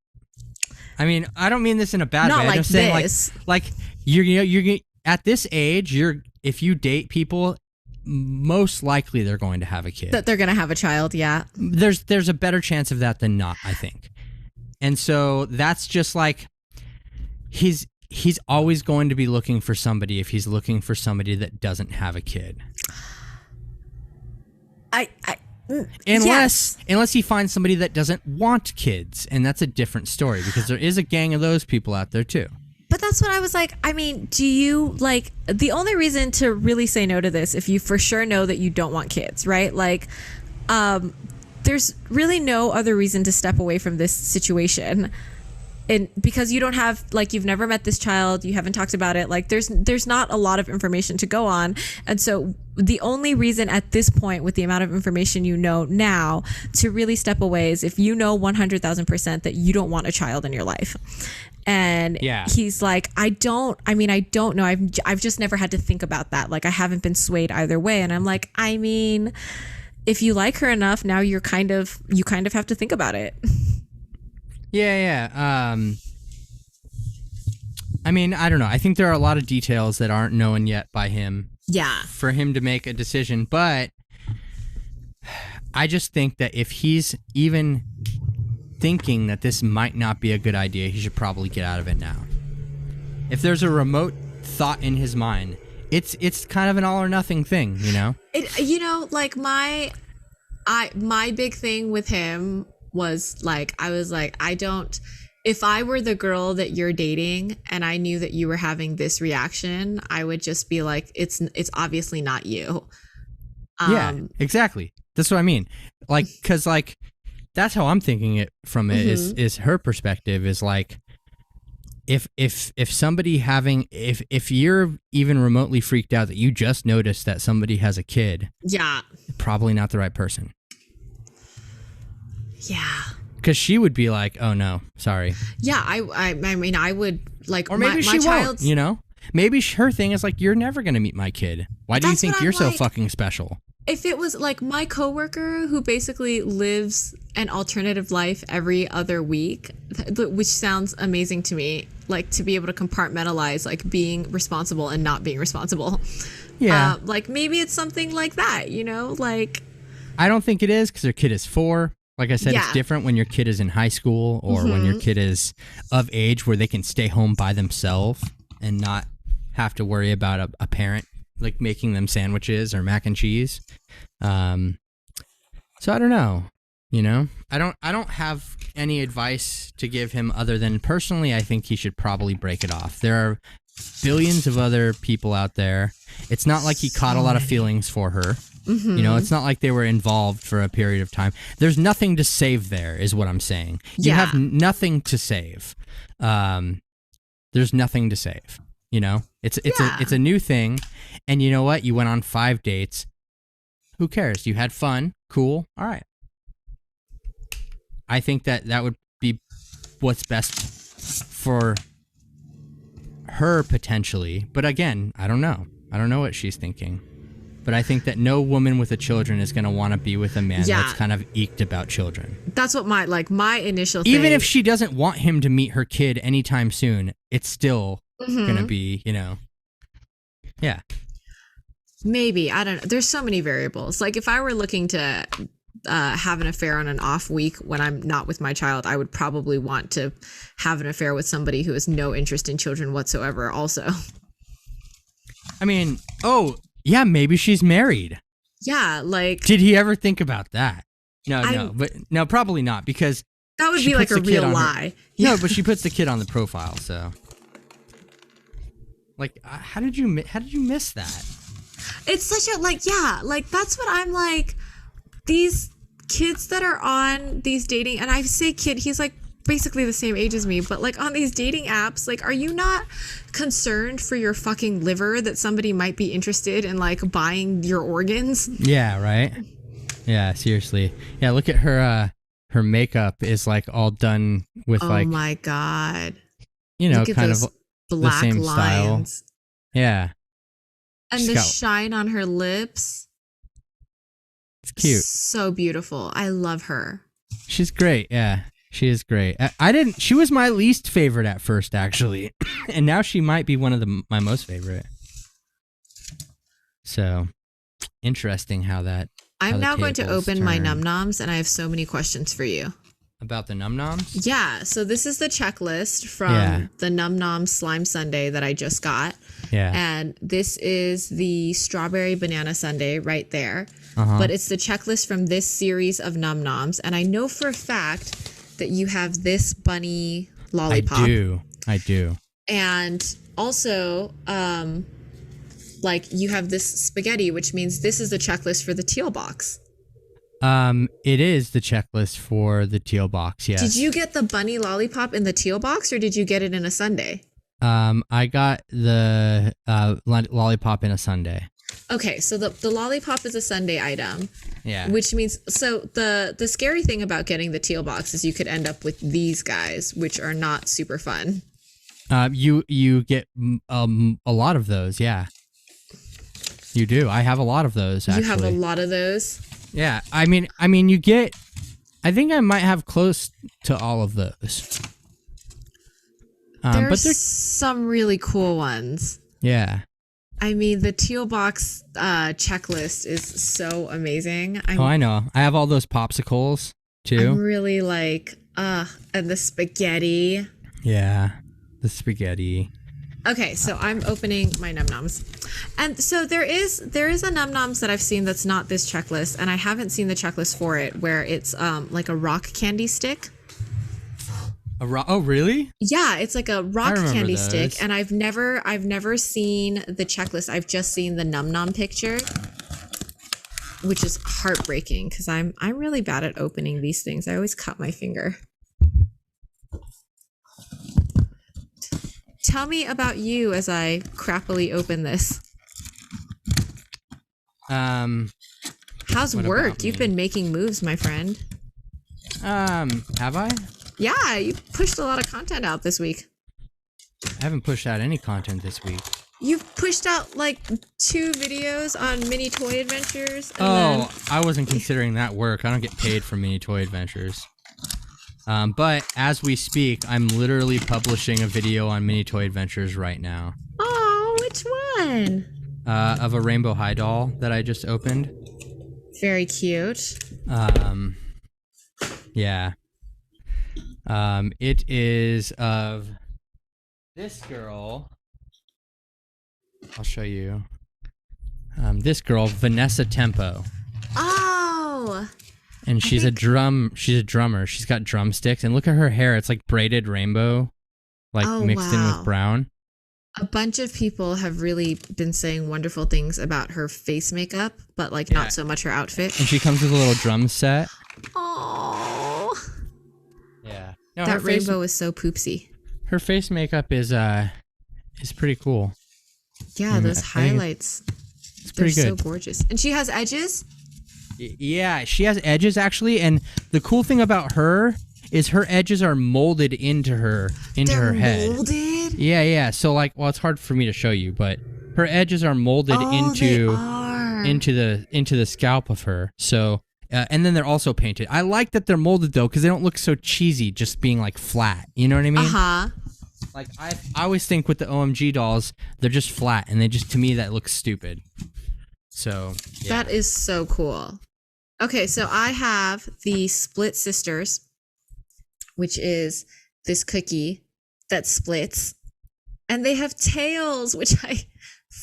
I mean, I don't mean this in a bad not way. Like I'm saying this. like you're at this age, if you date people, most likely they're going to have a kid. That they're going to have a child, yeah. There's a better chance of that than not, I think. And so that's just like, he's always going to be looking for somebody if he's looking for somebody that doesn't have a kid. Unless he finds somebody that doesn't want kids, and that's a different story, because there is a gang of those people out there too. But that's what I was like, I mean, do you, like, the only reason to really say no to this, if you for sure know that you don't want kids, right? Like, there's really no other reason to step away from this situation. And because you don't have, like, you've never met this child, you haven't talked about it, like, there's not a lot of information to go on. And so the only reason at this point, with the amount of information you know now, to really step away is if you know 100,000% that you don't want a child in your life. And he's like, I don't know. I've just never had to think about that. Like, I haven't been swayed either way. And I'm like, I mean, if you like her enough, now you kind of have to think about it. Yeah. I mean, I don't know. I think there are a lot of details that aren't known yet by him. Yeah. For him to make a decision. But I just think that if he's even thinking that this might not be a good idea, he should probably get out of it now. If there's a remote thought in his mind, it's kind of an all or nothing thing, you know? Like my big thing with him was like, I was like, if I were the girl that you're dating and I knew that you were having this reaction, I would just be like, it's obviously not you. Yeah, exactly. That's what I mean. Like, cause like, that's how I'm thinking it from it. Is her perspective is like, if somebody if you're even remotely freaked out that you just noticed that somebody has a kid, probably not the right person. Yeah. Because she would be like, oh no, sorry. Yeah, I mean, I would like, or maybe she won't, you know? Maybe her thing is like, you're never going to meet my kid. Why do you think you're so fucking special? If it was like my coworker who basically lives an alternative life every other week, which sounds amazing to me, like to be able to compartmentalize like being responsible and not being responsible. Yeah. Like maybe it's something like that, you know, like. I don't think it is, because her kid is 4. Like I said, it's different when your kid is in high school or when your kid is of age where they can stay home by themselves and not have to worry about a parent like making them sandwiches or mac and cheese. So I don't know, you know, I don't have any advice to give him other than, personally, I think he should probably break it off. There are billions of other people out there. It's not like he caught a lot of feelings for her. You know, it's not like they were involved for a period of time. There's nothing to save there, is what I'm saying. You have nothing to save. There's nothing to save. You know, it's a new thing, and you know what? You went on 5 dates. Who cares? You had fun. Cool. All right. I think that would be what's best for her potentially. But again, I don't know. I don't know what she's thinking. But I think that no woman with a children is going to want to be with a man that's kind of eked about children. That's what my initial thing. Even if she doesn't want him to meet her kid anytime soon, it's still going to be, you know. Yeah. Maybe. I don't know. There's so many variables. Like if I were looking to have an affair on an off week when I'm not with my child, I would probably want to have an affair with somebody who has no interest in children whatsoever also. I mean, oh, yeah, maybe she's married. Yeah, like... Did he ever think about that? No, probably not, because... That would be like a real lie. No, but she puts the kid on the profile, so... Like, how did you miss that? It's such a, like, yeah, like, that's what I'm like, these kids that are on these dating, and I say kid, he's like basically the same age as me, but like on these dating apps, like, are you not concerned for your fucking liver that somebody might be interested in like buying your organs? Yeah, right? Yeah, seriously. Yeah, look at her, her makeup is like all done with like... Oh my God. You know, kind of black the same lines. Style. Yeah. And the shine on her lips. It's cute. So beautiful. I love her. She's great. Yeah, she is great. She was my least favorite at first, actually. And now she might be one of my most favorite. So, interesting how that... I'm now going to open my Num Noms, and I have so many questions for you. About the Num Noms? Yeah, so this is the checklist from the Num Nom Slime Sundae that I just got. Yeah. And this is the strawberry banana sundae right there. But it's the checklist from this series of Num Noms. And I know for a fact that you have this bunny lollipop. I do. And also, like, you have this spaghetti, which means this is the checklist for the teal box. It is the checklist for the teal box, yes. Did you get the bunny lollipop in the teal box, or did you get it in a sundae? I got the lollipop in a sundae. Okay, so the lollipop is a sundae item. Yeah. Which means, so the scary thing about getting the teal box is you could end up with these guys, which are not super fun. You get a lot of those, yeah. You do. I have a lot of those, actually. You have a lot of those? Yeah, I mean, you get... I think I might have close to all of those. But there's some really cool ones. Yeah. I mean, the teal box checklist is so amazing. I know. I have all those popsicles, too. I'm really like, and the spaghetti. Yeah, the spaghetti. Okay, so I'm opening my Num Noms. And so there is a Num Noms that I've seen that's not this checklist, and I haven't seen the checklist for it, where it's like a rock candy stick. Oh, really? Yeah, it's like a rock candy stick, and I've never seen the checklist. I've just seen the Num Nom picture, which is heartbreaking because I'm really bad at opening these things. I always cut my finger. Tell me about you as I crappily open this. How's work? You've been making moves, my friend. Have I? Yeah, you pushed a lot of content out this week. I haven't pushed out any content this week. You've pushed out like 2 videos on mini toy adventures. And I wasn't considering that work. I don't get paid for mini toy adventures. But as we speak, I'm literally publishing a video on mini toy adventures right now. Oh, which one? Of a Rainbow High doll that I just opened. Very cute. Yeah. It is of this girl. I'll show you. This girl, Vanessa Tempo. Oh. And she's a drummer. She's got drumsticks, and look at her hair. It's like braided rainbow, like mixed in with brown. A bunch of people have really been saying wonderful things about her face makeup, but like not so much her outfit. And she comes with a little drum set. Oh. Yeah. No, that rainbow is so poopsy. Her face makeup is pretty cool. Yeah, those highlights. It's pretty good. They're so gorgeous. And she has edges? Yeah, she has edges actually, and the cool thing about her is her edges are molded into her head. Molded? Yeah. So like, well, it's hard for me to show you, but her edges are molded into the scalp of her. So, and then they're also painted. I like that they're molded though, because they don't look so cheesy, just being like flat. You know what I mean? Like I always think with the OMG dolls, they're just flat, and to me that looks stupid. So yeah. That is so cool. Okay, so I have the Split Sisters, which is this cookie that splits, and they have tails, which I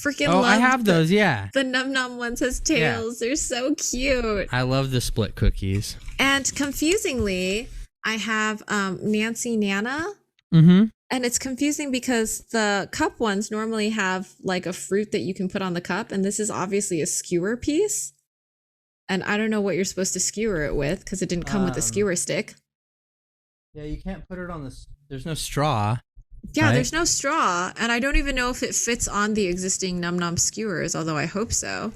freaking love. Oh, I have those, yeah. The Num Num ones has tails. They're so cute. I love the split cookies. And confusingly, I have Nancy Nana. Mm-hmm. And it's confusing because the cup ones normally have like a fruit that you can put on the cup, and this is obviously a skewer piece. And I don't know what you're supposed to skewer it with because it didn't come with a skewer stick. Yeah, you can't put it on the... There's no straw. Yeah, right? There's no straw, and I don't even know if it fits on the existing Num Num skewers, although I hope so.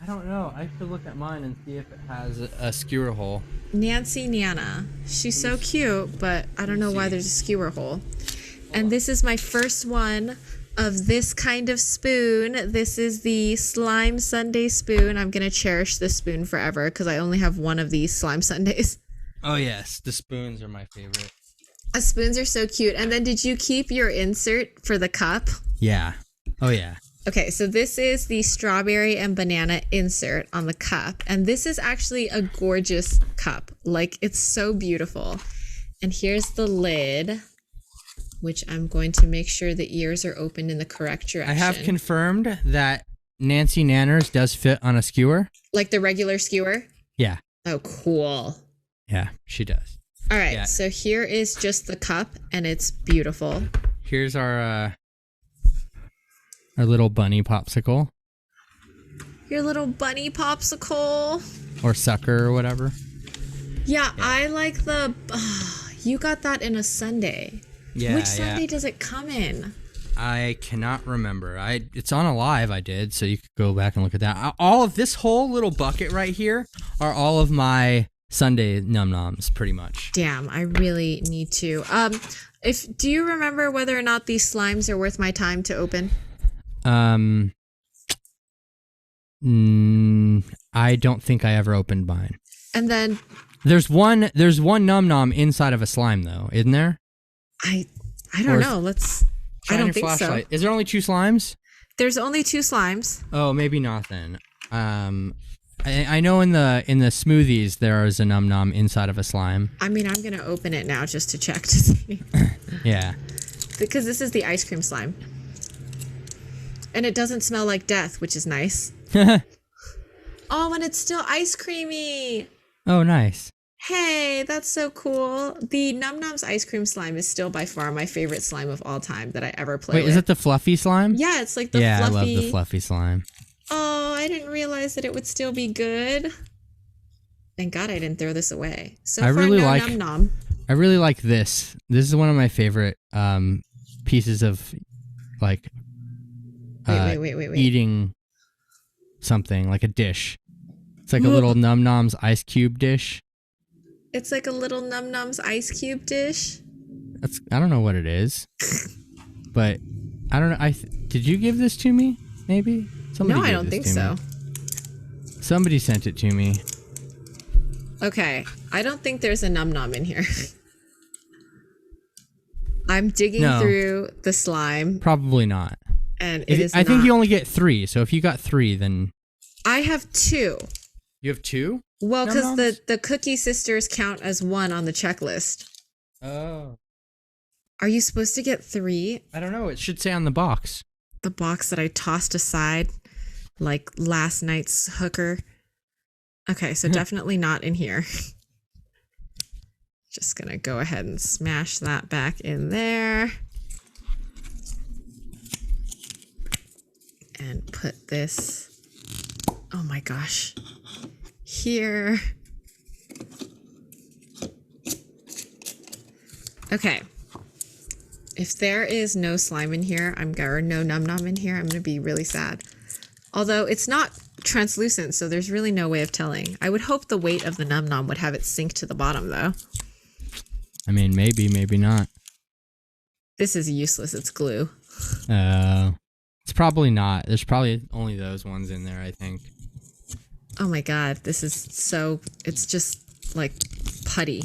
I don't know. I have to look at mine and see if it has a skewer hole. Nancy Nana. She's so cute, but I don't know why there's a skewer hole. And this is my first one of this kind of spoon. This is the Slime Sundae spoon. I'm going to cherish this spoon forever because I only have one of these slime sundaes. Oh, yes. The spoons are my favorite. Spoons are so cute. And then did you keep your insert for the cup? Yeah. Oh, yeah. Okay, so this is the strawberry and banana insert on the cup. And this is actually a gorgeous cup. Like, it's so beautiful. And here's the lid, which I'm going to make sure the ears are opened in the correct direction. I have confirmed that Nancy Nanners does fit on a skewer. Like the regular skewer? Yeah. Oh, cool. Yeah, she does. All right, so here is just the cup, and it's beautiful. Here's our little bunny popsicle. Your little bunny popsicle. Or sucker or whatever. Yeah. I like the... you got that in a sundae. Yeah, Which sundae does it come in? I cannot remember. It's on Alive I did, so you could go back and look at that. All of this whole little bucket right here are all of my Sunday Num Noms, pretty much. Damn, I really need to. Do you remember whether or not these slimes are worth my time to open? I don't think I ever opened mine. And then there's one Num Nom inside of a slime though, isn't there? I don't know. I don't think so. Is there only 2 slimes? There's only 2 slimes. Oh, maybe not then. I know in the smoothies there is a Num Nom inside of a slime. I mean, I'm gonna open it now just to check to see. Yeah. Because this is the ice cream slime, and it doesn't smell like death, which is nice. Oh, and it's still ice creamy. Oh, nice. Hey, that's so cool. The Num Noms ice cream slime is still by far my favorite slime of all time that I ever played with. Wait, is it the fluffy slime? Yeah, it's like the fluffy. Yeah, I love the fluffy slime. Oh, I didn't realize that it would still be good. Thank God I didn't throw this away. So I far, really no like, Num Nom. I really like this. This is one of my favorite pieces of like wait. eating something, like a dish. It's like a little Num Noms ice cube dish. It's like a little Num Noms ice cube dish. I don't know what it is, but I don't know. Did you give this to me? Maybe somebody. No, I don't think so. Somebody sent it to me. Okay, I don't think there's a Num Nom in here. I'm digging through the slime. Probably not. And it is. I think you only get 3. So if you got 3, then I have 2. You have 2? Well, because the Cookie Sisters count as 1 on the checklist. Oh. Are you supposed to get 3? I don't know. It should say on the box. The box that I tossed aside like last night's hooker. Okay, so definitely not in here. Just gonna go ahead and smash that back in there. And put this, oh my gosh, here. Okay. If there is no slime in here, or no Num Nom in here, I'm going to be really sad. Although it's not translucent, so there's really no way of telling. I would hope the weight of the Num Nom would have it sink to the bottom, though. I mean, maybe not. This is useless. It's glue. It's probably not. There's probably only those ones in there, I think. Oh my god, this is so... It's just, like, putty.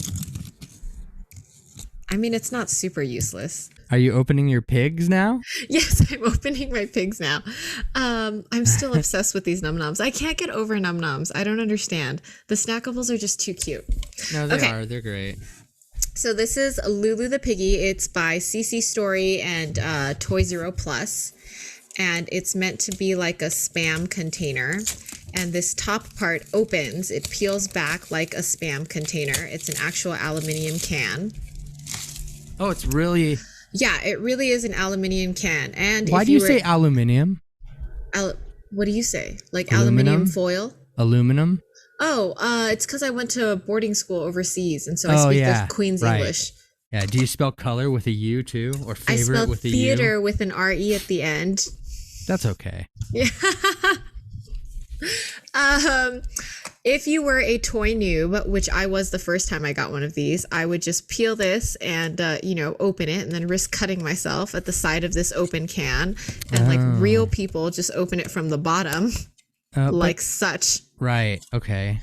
I mean, it's not super useless. Are you opening your pigs now? Yes, I'm opening my pigs now. I'm still obsessed with these Num Noms. I can't get over Num Noms. I don't understand. The snackables are just too cute. No, they are. They're great. So this is Lulu the Piggy. It's by CC Story and Toy Zero Plus. And it's meant to be like a Spam container. And this top part opens. It peels back like a Spam container. It's an actual aluminum can. Oh, it's really... Yeah, it really is an aluminum can. And why do you say aluminium? What do you say? Like Aluminum? aluminum foil? Aluminum? Oh, it's because I went to boarding school overseas, and so I speak the Queen's English. Yeah, do you spell color with a U too, or favorite with a U? I spell theater with an R-E at the end. That's okay. Yeah. If you were a toy noob, which I was the first time I got one of these, I would just peel this and, open it and then risk cutting myself at the side of this open can. And like real people just open it from the bottom, like such. Right. Okay.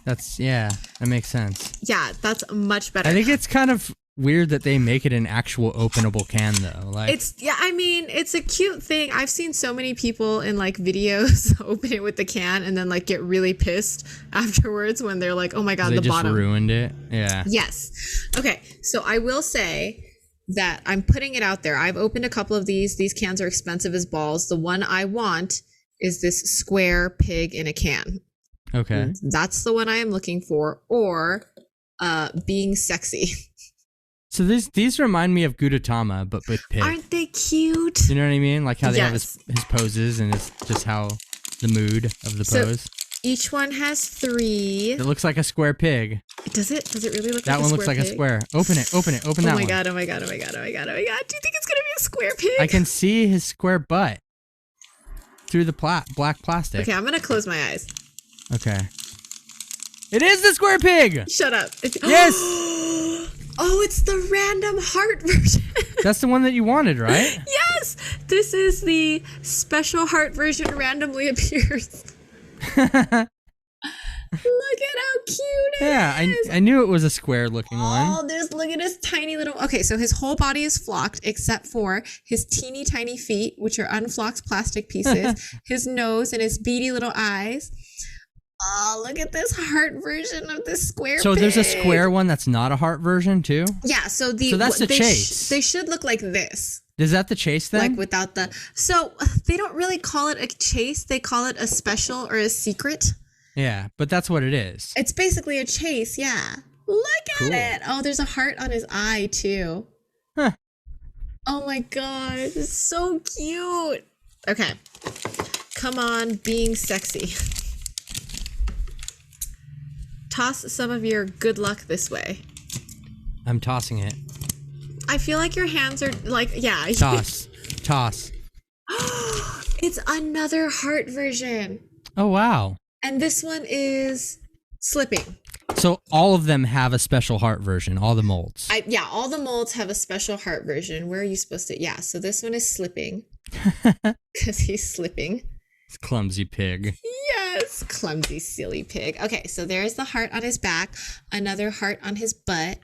That makes sense. Yeah, that's much better. I think it's kind of weird that they make it an actual openable can though. Like it's a cute thing. I've seen so many people in like videos open it with the can and then like get really pissed afterwards when they're like, oh my god, the bottom. They just ruined it. Yeah. Yes. Okay, so I will say that I'm putting it out there. I've opened a couple of these. These cans are expensive as balls. The one I want is this square pig in a can. Okay. That's the one I am looking for, or being sexy. So these remind me of Gudetama, but with pig. Aren't they cute? You know what I mean? Like how they have his poses, and it's just how the mood of the pose. Each one has 3. It looks like a square pig. Does it? Does it really look that like a square pig? That one looks like a square. Open it. Open that one. Oh my god, oh my god, oh my god, oh my god, oh my god. Do you think it's going to be a square pig? I can see his square butt through the black plastic. Okay, I'm going to close my eyes. Okay. It is the square pig! Shut up. Yes! Oh, it's the random heart version. That's the one that you wanted, right? Yes! This is the special heart version randomly appears. Look at how cute it is. I knew it was a square looking one. Oh, look at his tiny little... Okay, so his whole body is flocked except for his teeny tiny feet, which are unflocked plastic pieces, his nose and his beady little eyes. Oh, look at this heart version of this square So pig. There's a square one that's not a heart version too? Yeah, so that's the chase. They should look like this. Is that the chase then? Like without the... So they don't really call it a chase. They call it a special or a secret. Yeah, but that's what it is. It's basically a chase, yeah. Look at it. Oh, there's a heart on his eye too. Huh. Oh my god, it's so cute. Okay. Come on, being sexy. Toss some of your good luck this way. I'm tossing it. I feel like your hands are like, yeah. Toss. It's another heart version. Oh, wow. And this one is slipping. So all of them have a special heart version, all the molds. All the molds have a special heart version. Where are you supposed to? Yeah, so this one is slipping. Because he's slipping. It's clumsy pig. Yes, clumsy, silly pig. Okay, so there's the heart on his back, another heart on his butt,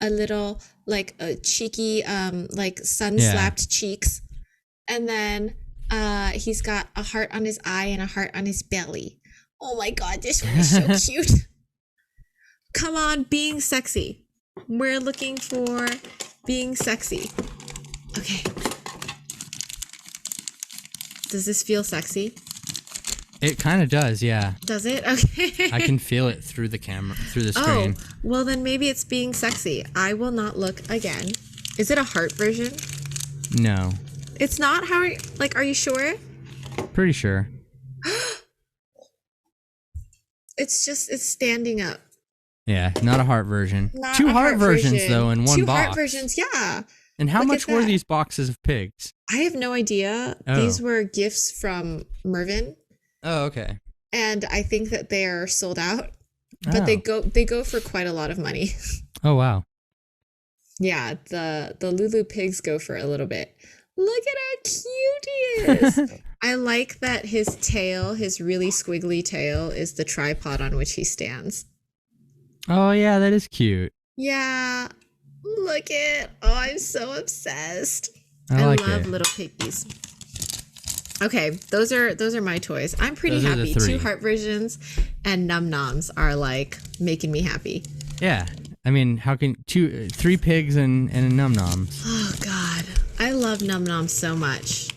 a little, like, a cheeky, like, sun-slapped cheeks. And then he's got a heart on his eye and a heart on his belly. Oh my god, this one is so cute. Come on, being sexy. We're looking for being sexy. Okay. Does this feel sexy? It kind of does, yeah. Does it? Okay. I can feel it through the camera, through the screen. Oh, well then maybe it's being sexy. I will not look again. Is it a heart version? No. It's not? How are you sure? Pretty sure. It's standing up. Yeah, not a heart version. Not Two a heart versions version. though in one box. 2 heart versions, yeah. And how Look much at were that. these boxes of pigs? I have no idea. Oh. These were gifts from Mervin. Oh, okay. And I think that they are sold out. But they go for quite a lot of money. Oh, wow. Yeah, the Lulu pigs go for a little bit. Look at how cute he is. I like that his tail, his really squiggly tail, is the tripod on which he stands. Oh, yeah, that is cute. Yeah. Look it. Oh, I'm so obsessed. I like love it. little piggies. Okay, those are my toys. I'm pretty Those are the happy. three. 2 heart versions and num noms are like making me happy. Yeah. I mean, how can 3 pigs and a num noms? Oh God, I love num noms so much.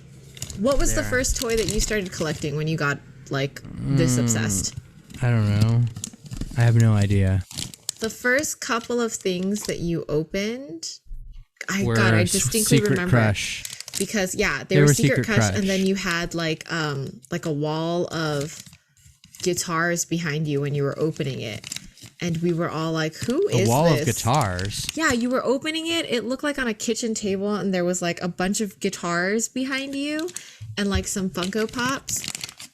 What was the first toy that you started collecting when you got like this obsessed? I don't know. I have no idea. The first couple of things that you opened, I distinctly Secret remember. Crush. Because they were Secret Crush, and then you had like a wall of guitars behind you when you were opening it, and we were all like, "Who is this?" A wall of guitars. Yeah, you were opening it. It looked like on a kitchen table, and there was like a bunch of guitars behind you, and like some Funko Pops,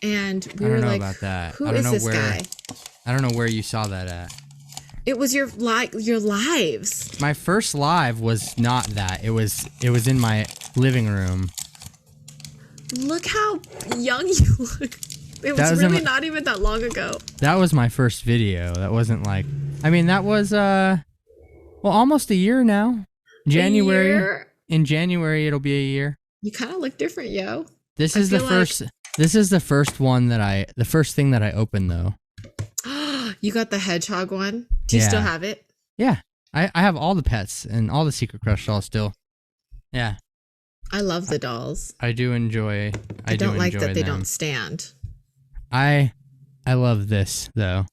and we were like, about that. "Who is this guy?" I don't know where you saw that at. It was your lives. My first live was not that. It was in my living room. Look how young you look. It was really not even that long ago. That was my first video. That wasn't like, I mean, that was almost a year now. January. In January it'll be a year. You kind of look different, yo. This is the first thing that I opened though. You got the hedgehog one? Do you still have it? Yeah. I have all the pets and all the Secret Crush dolls still. Yeah. I love the dolls. I do enjoy I don't like that they don't stand. I love this though.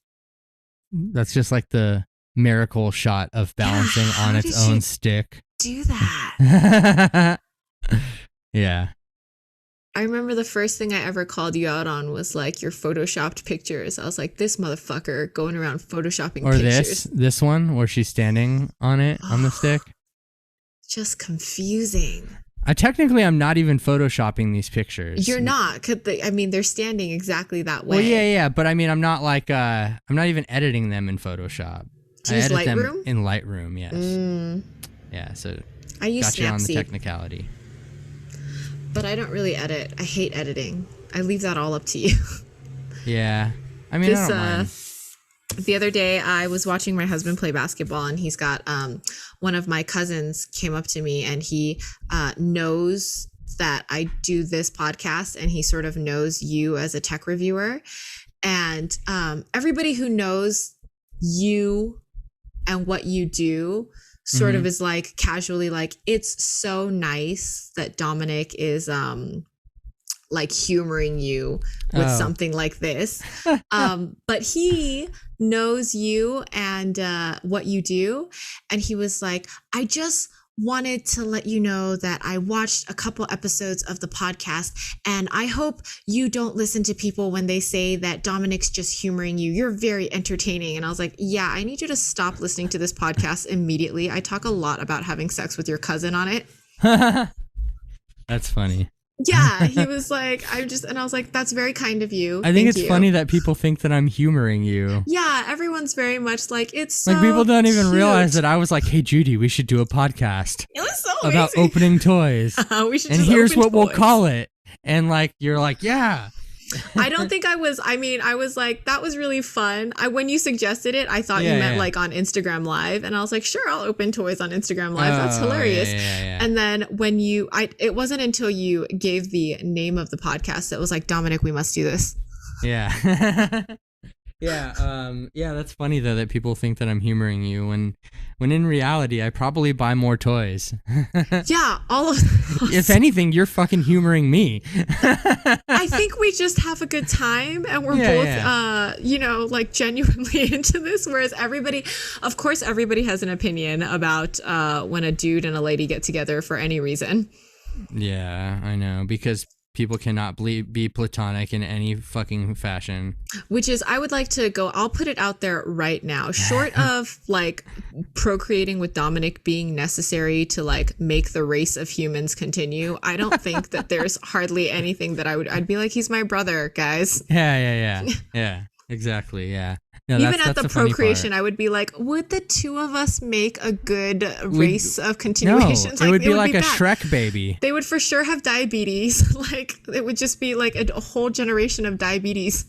That's just like the miracle shot of balancing on its own stick. Do that. Yeah. I remember the first thing I ever called you out on was like your photoshopped pictures. I was like, this motherfucker going around photoshopping pictures. Or this one where she's standing on it, on the stick. Just confusing. I'm not even photoshopping these pictures. You're not, cause they're standing exactly that way. Well, yeah, but I mean, I'm not like, I'm not even editing them in Photoshop. Do you use edit Lightroom? them in Lightroom, yes. Yeah, so I use got you on the Snapseed. technicality. But I don't really edit. I hate editing. I leave that all up to you. Yeah. I mean, I don't mind. The other day I was watching my husband play basketball, and he's got one of my cousins came up to me, and he knows that I do this podcast, and he sort of knows you as a tech reviewer. And everybody who knows you and what you do sort of is like casually like, it's so nice that Dominic is like humoring you with something like this. But he knows you and what you do. And he was like, I just wanted to let you know that I watched a couple episodes of the podcast, and I hope you don't listen to people when they say that Dominic's just humoring you. You're very entertaining. And I was like, yeah, I need you to stop listening to this podcast immediately. I talk a lot about having sex with your cousin on it. That's funny. Yeah, he was like, and I was like, that's very kind of you. I think it's funny that people think that I'm humoring you. Yeah, everyone's very much like, it's so like people don't even cute. realize that I was like, hey Judy, we should do a podcast It was so amazing. about opening toys. We should and just here's open what we'll toys. call it. And like you're like, yeah. I don't think I was like, that was really fun. When you suggested it, I thought you meant like on Instagram Live, and I was like, sure, I'll open toys on Instagram Live. That's hilarious. Yeah. And then when it wasn't until you gave the name of the podcast that was like, Dominic, we must do this. Yeah. Yeah, that's funny though that people think that I'm humoring you when in reality I probably buy more toys. Yeah, all of If anything, you're fucking humoring me. I think we just have a good time, and we're both like genuinely into this, whereas everybody has an opinion about when a dude and a lady get together for any reason. Yeah, I know, because people cannot be platonic in any fucking fashion. Which is, I would like to go, I'll put it out there right now. Short of like procreating with Dominic being necessary to like make the race of humans continue, I don't think that there's hardly anything that I'd be like, he's my brother, guys. Yeah, exactly, yeah. No, even at the procreation, part. I would be like, would the two of us make a good race of continuation? No, it would be like a Shrek baby. They would for sure have diabetes. Like, it would just be like a whole generation of diabetes.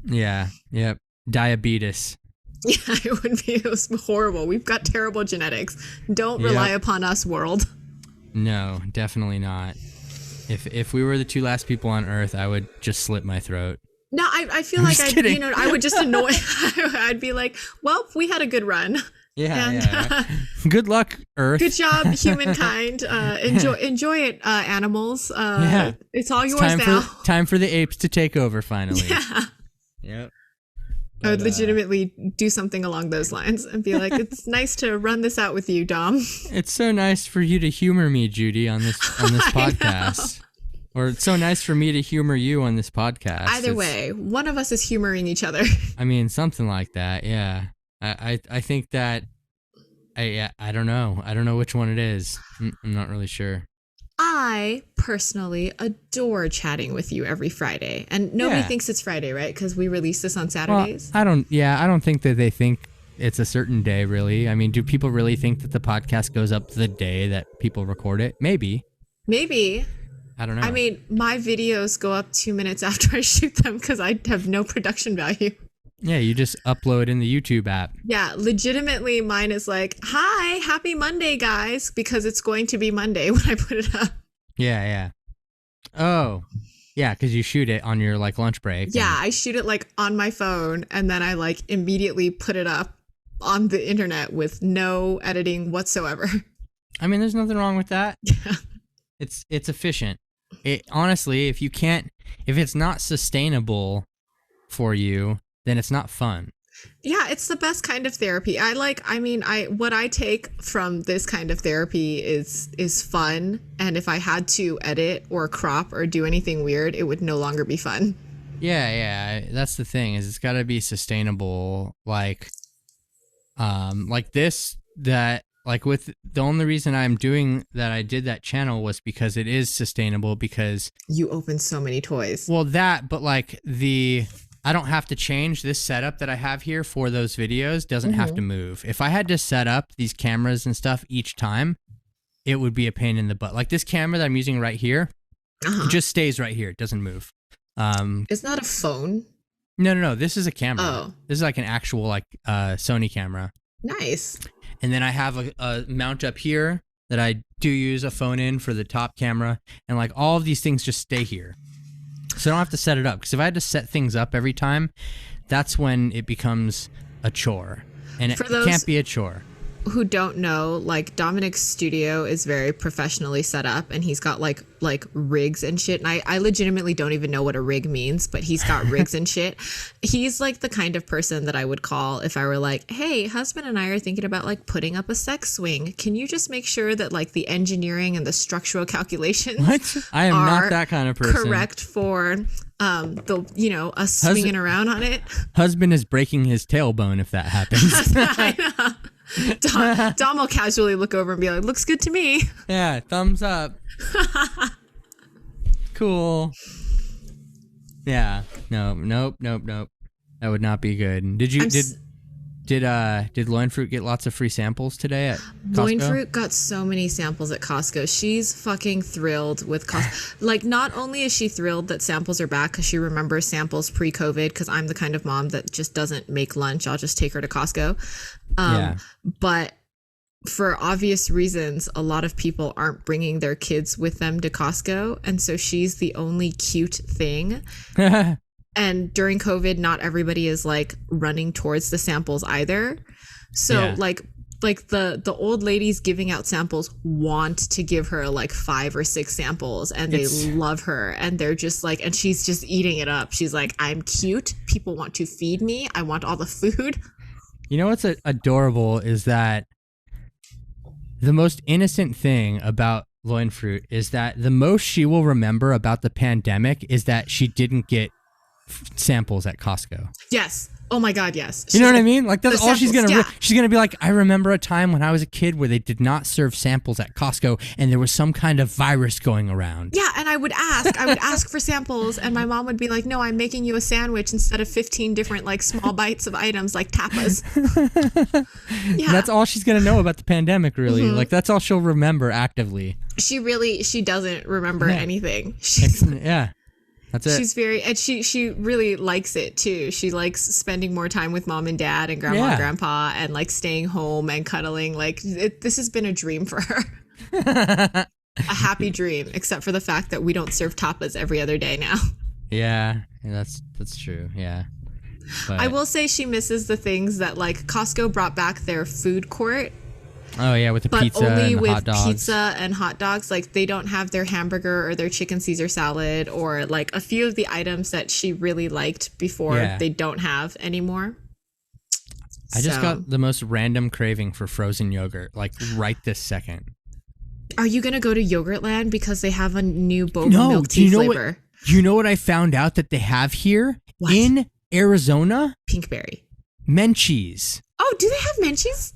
Yeah, yep. Diabetes. Yeah, it was horrible. We've got terrible genetics. Don't rely upon us, world. No, definitely not. If we were the two last people on Earth, I would just slit my throat. No, I feel like I would just annoy. I'd be like, well, we had a good run. Yeah. Good luck, Earth. Good job, humankind. Enjoy it, animals. It's all yours now. Time for the apes to take over finally. Yeah. Yep. I would legitimately do something along those lines and be like, it's nice to run this out with you, Dom. It's so nice for you to humor me, Judy, on this podcast. Or it's so nice for me to humor you on this podcast. Either way, one of us is humoring each other. I mean, something like that, yeah. I think that, I don't know. I don't know which one it is. I'm not really sure. I personally adore chatting with you every Friday. And nobody thinks it's Friday, right? Because we release this on Saturdays. Well, I don't think that they think it's a certain day, really. I mean, do people really think that the podcast goes up the day that people record it? Maybe. I don't know. I mean, my videos go up 2 minutes after I shoot them because I have no production value. Yeah, you just upload in the YouTube app. Yeah, legitimately mine is like, hi, happy Monday, guys, because it's going to be Monday when I put it up. Yeah. Oh, yeah, because you shoot it on your like lunch break. Yeah, I shoot it like on my phone and then I like immediately put it up on the internet with no editing whatsoever. I mean, there's nothing wrong with that. Yeah. It's efficient. Honestly, if it's not sustainable for you, then it's not fun. Yeah, it's the best kind of therapy. What I take from this kind of therapy is fun. And if I had to edit or crop or do anything weird, it would no longer be fun. Yeah. That's the thing, is it's got to be sustainable. Like this, that like with the only reason I'm doing that, I did that channel was because it is sustainable, because you open so many toys. Well, but like I don't have to change this setup that I have here for those videos. Doesn't have to move. If I had to set up these cameras and stuff each time, it would be a pain in the butt. Like this camera that I'm using right here, it just stays right here. It doesn't move. It's not a phone. No. This is a camera. Oh. This is like an actual like Sony camera. Nice. And then I have a mount up here that I do use a phone in for the top camera. And like all of these things just stay here. So I don't have to set it up, because if I had to set things up every time, that's when it becomes a chore. And it can't be a chore. Who don't know, like Dominic's studio is very professionally set up, and he's got like rigs and shit. And I legitimately don't even know what a rig means, but he's got rigs and shit. He's like the kind of person that I would call if I were like, hey, husband and I are thinking about like putting up a sex swing. Can you just make sure that like the engineering and the structural calculations I am not that kind of person. Correct for us swinging around on it. Husband is breaking his tailbone if that happens. I know. Dom will casually look over and be like, looks good to me. Yeah, thumbs up. Cool. Yeah. Nope. That would not be good. Did Loin Fruit get lots of free samples today at Costco? Loin Fruit got so many samples at Costco. She's fucking thrilled with Costco. Like, not only is she thrilled that samples are back because she remembers samples pre-COVID, because I'm the kind of mom that just doesn't make lunch. I'll just take her to Costco. But for obvious reasons, a lot of people aren't bringing their kids with them to Costco. And so she's the only cute thing. And during COVID, not everybody is like running towards the samples either. So like the old ladies giving out samples want to give her like 5 or 6 samples, and they love her, and they're just like, and she's just eating it up. She's like, I'm cute. People want to feed me. I want all the food. You know what's adorable is that the most innocent thing about Loin Fruit is that the most she will remember about the pandemic is that she didn't get samples at Costco. Yes. Oh my God, yes. You know what I mean? Like that's all she's gonna. She's gonna be like, I remember a time when I was a kid where they did not serve samples at Costco, and there was some kind of virus going around. Yeah, and I would ask for samples, and my mom would be like, "No, I'm making you a sandwich instead of 15 different like small bites of items like tapas." Yeah, that's all she's gonna know about the pandemic. Really, like that's all she'll remember actively. She doesn't remember anything. That's it. She's very, and she really likes it too. She likes spending more time with mom and dad and grandma and grandpa, and like staying home and cuddling. Like this has been a dream for her. A happy dream, except for the fact that we don't serve tapas every other day now. Yeah, that's true. Yeah. But I will say she misses the things that like Costco brought back their food court. Oh yeah, with the pizza only and the with hot dogs. pizza and hot dogs. Like they don't have their hamburger or their chicken Caesar salad or like a few of the items that she really liked before. Yeah. They don't have anymore. I just got the most random craving for frozen yogurt, like right this second. Are you gonna go to Yogurtland because they have a new boba milk tea flavor? Do you know what I found out that they have here in Arizona? Pinkberry. Menchie's. Oh, do they have Menchie's?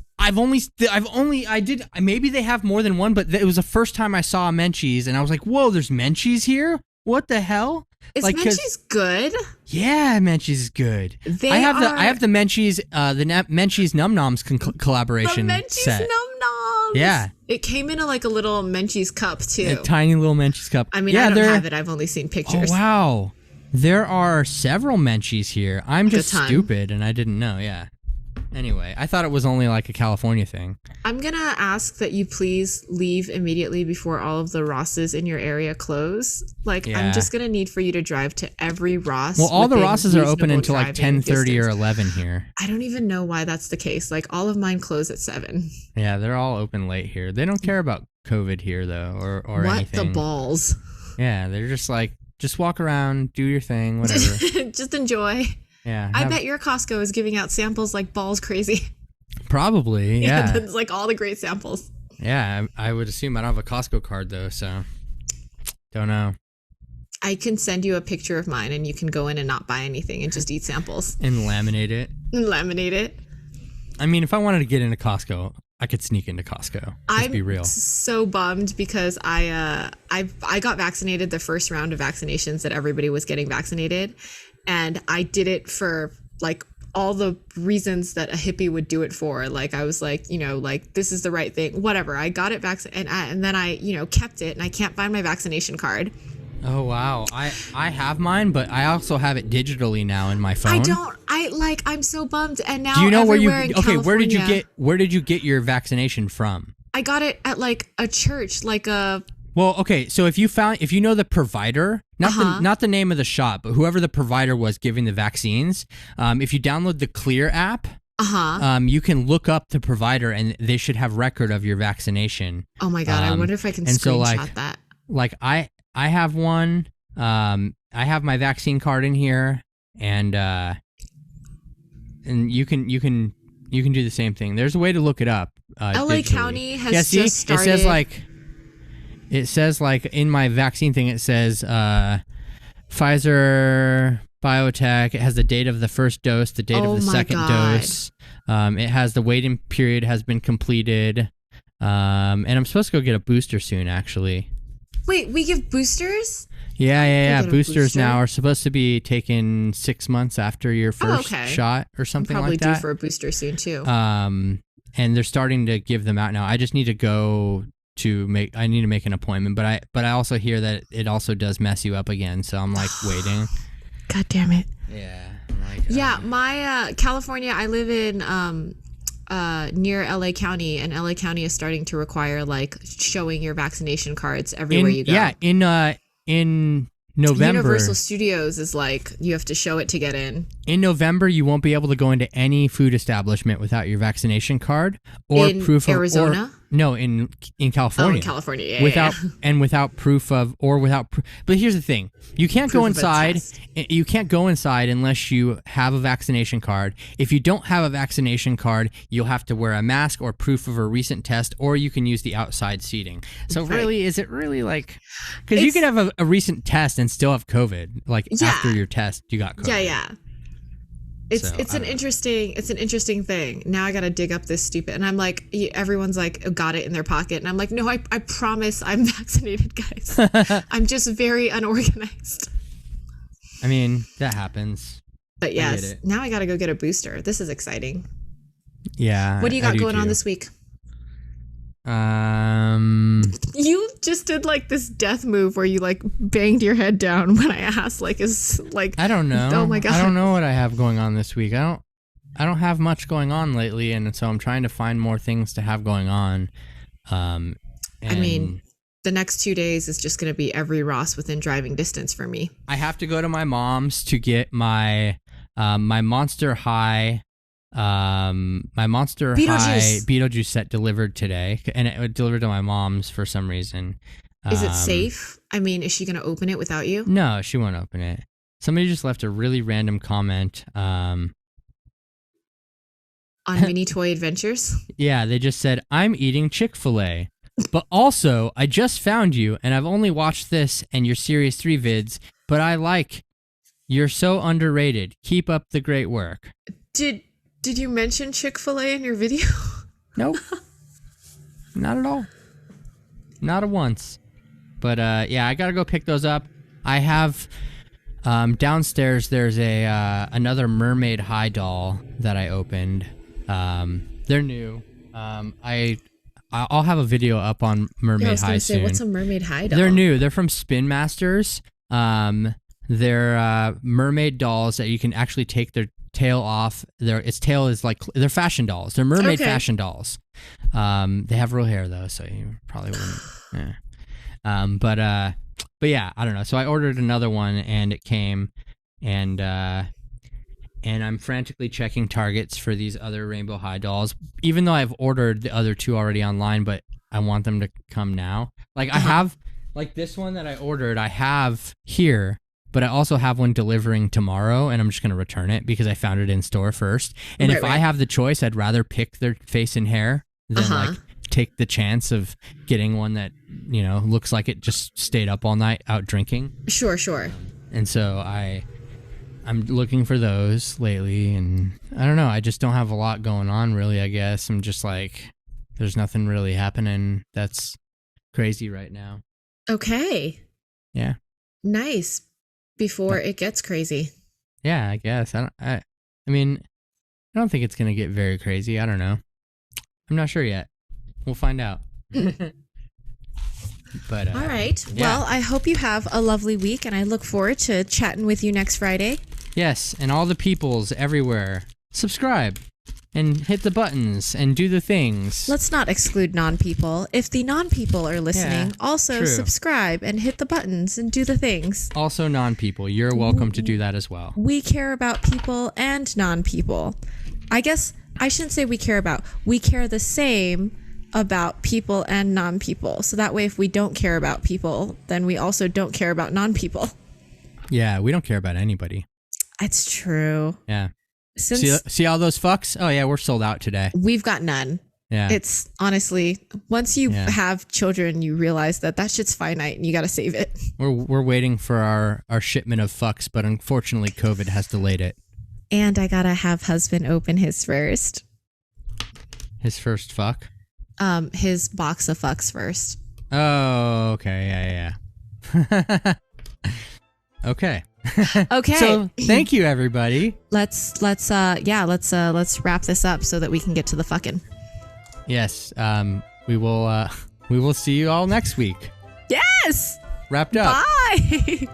Maybe they have more than one, but it was the first time I saw a Menchie's, and I was like, whoa, there's Menchie's here? What the hell? Is like, Menchie's good? Yeah, Menchie's is good. I have the Menchie's, Menchie's Num Noms collaboration the Menchie's set. Num Noms. Yeah. It came in a little Menchie's cup too. A tiny little Menchie's cup. I mean, I don't have it. I've only seen pictures. Oh, wow. There are several Menchie's here. I'm just stupid, and I didn't know. Yeah. Anyway, I thought it was only like a California thing. I'm going to ask that you please leave immediately before all of the Rosses in your area close. Like, I'm just going to need for you to drive to every Ross. Well, all the Rosses are open until like 10:30 or 11 here. I don't even know why that's the case. Like, all of mine close at 7. Yeah, they're all open late here. They don't care about COVID here, though, or what anything. What the balls? Yeah, they're just like, just walk around, do your thing, whatever. Just enjoy. Yeah, I bet your Costco is giving out samples like balls crazy. Probably, yeah. That's like all the great samples. Yeah, I would assume I don't have a Costco card though, so don't know. I can send you a picture of mine, and you can go in and not buy anything and just eat samples and laminate it. Laminate it. I mean, if I wanted to get into Costco, I could sneak into Costco. Let's be real. I'm so bummed because I got vaccinated the first round of vaccinations that everybody was getting vaccinated. And I did it for like all the reasons that a hippie would do it for. Like I was like, like this is the right thing, whatever. I got it and then I, kept it, and I can't find my vaccination card. Oh wow. I have mine, but I also have it digitally now in my phone. I'm so bummed. And now do you know where California, where did you get your vaccination from? I got it at like a church, like a. Well, okay, so if you know the provider, not the name of the shop, but whoever the provider was giving the vaccines, if you download the Clear app, you can look up the provider, and they should have record of your vaccination. Oh my God, I wonder if I can screenshot that. Like I have one, I have my vaccine card in here, and you can do the same thing. There's a way to look it up. LA digitally. County has just started. It says like in my vaccine thing, it says Pfizer, BioNTech. It has the date of the first dose, the date of the second dose. It has the waiting period has been completed. And I'm supposed to go get a booster soon, actually. Wait, we give boosters? Yeah. Boosters now are supposed to be taken 6 months after your first shot or something like that. Probably due for a booster soon too. And they're starting to give them out now. I just need to go I need to make an appointment, but I also hear that it also does mess you up again, so I'm like waiting. God damn it. Yeah. My California, I live in near LA County, and LA County is starting to require like showing your vaccination cards everywhere you go. Yeah, in November. Universal Studios is like you have to show it to get in. In November, you won't be able to go into any food establishment without your vaccination card or proof of Arizona. In California. Oh, in California, yeah. Without proof of, or without. But here's the thing: you can't go inside. You can't go inside unless you have a vaccination card. If you don't have a vaccination card, you'll have to wear a mask or proof of a recent test, or you can use the outside seating. So really, is it really like? Because you could have a recent test and still have COVID. Like after your test, you got COVID. Yeah. It's an interesting thing. Now I gotta dig up this stupid, and I'm like, everyone's like got it in their pocket, and I'm like, no, I promise I'm vaccinated, guys. I'm just very unorganized. I mean, that happens. But yes, now I gotta go get a booster. This is exciting. Yeah. What do you got going on this week? You just did like this death move where you like banged your head down when I asked, like, is like, I don't know. Oh my God. I don't know what I have going on this week. I don't have much going on lately, and so I'm trying to find more things to have going on. I mean, the next 2 days is just going to be every Ross within driving distance for me. I have to go to my mom's to get my my Monster High Beetlejuice set delivered today, and it delivered to my mom's for some reason. Is it safe? I mean, is she going to open it without you? No, she won't open it. Somebody just left a really random comment. On Mini Toy Adventures? Yeah, they just said, I'm eating Chick-fil-A. But also, I just found you, and I've only watched this and your Series 3 vids, but you're so underrated. Keep up the great work. Did you mention Chick-fil-A in your video? Nope. Not at all. Not a once. But yeah, I gotta go pick those up. I have downstairs. There's another Mermaid High doll that I opened. They're new. I'll have a video up on Mermaid High soon. What's a Mermaid High doll? They're new. They're from Spin Masters. They're mermaid dolls that you can actually take their tail off. Its tail is like, they're fashion dolls. They're mermaid fashion dolls. They have real hair though, so you probably wouldn't. Yeah. But yeah, I don't know. So I ordered another one and it came, and I'm frantically checking Targets for these other Rainbow High dolls, even though I've ordered the other two already online, but I want them to come now. Like I have, like this one that I ordered, I have here, but I also have one delivering tomorrow, and I'm just going to return it because I found it in store first. And if I have the choice, I'd rather pick their face and hair than like take the chance of getting one that, you know, looks like it just stayed up all night out drinking. Sure. And so I'm looking for those lately, and I don't know. I just don't have a lot going on, really, I guess. I'm just like, there's nothing really happening that's crazy right now. Okay. Yeah. Nice. Before it gets crazy. Yeah, I guess. I mean, I don't think it's going to get very crazy. I don't know. I'm not sure yet. We'll find out. But all right. Yeah. Well, I hope you have a lovely week, and I look forward to chatting with you next Friday. Yes, and all the peoples everywhere, subscribe and hit the buttons and do the things. Let's not exclude non-people. If the non-people are listening, also subscribe and hit the buttons and do the things. Also non-people, you're welcome to do that as well. We care about people and non-people. I guess I shouldn't say we care the same about people and non-people. So that way, if we don't care about people, then we also don't care about non-people. Yeah, we don't care about anybody. It's true. Yeah. See all those fucks? Oh yeah, we're sold out today. We've got none. Yeah. It's honestly, once you have children, you realize that shit's finite and you got to save it. We're waiting for our shipment of fucks, but unfortunately COVID has delayed it. And I got to have husband open his first. His first fuck? His box of fucks first. Oh, okay. Yeah. Okay. Okay. So thank you, everybody. Let's wrap this up so that we can get to the fucking. Yes. We will see you all next week. Yes. Wrapped up. Bye.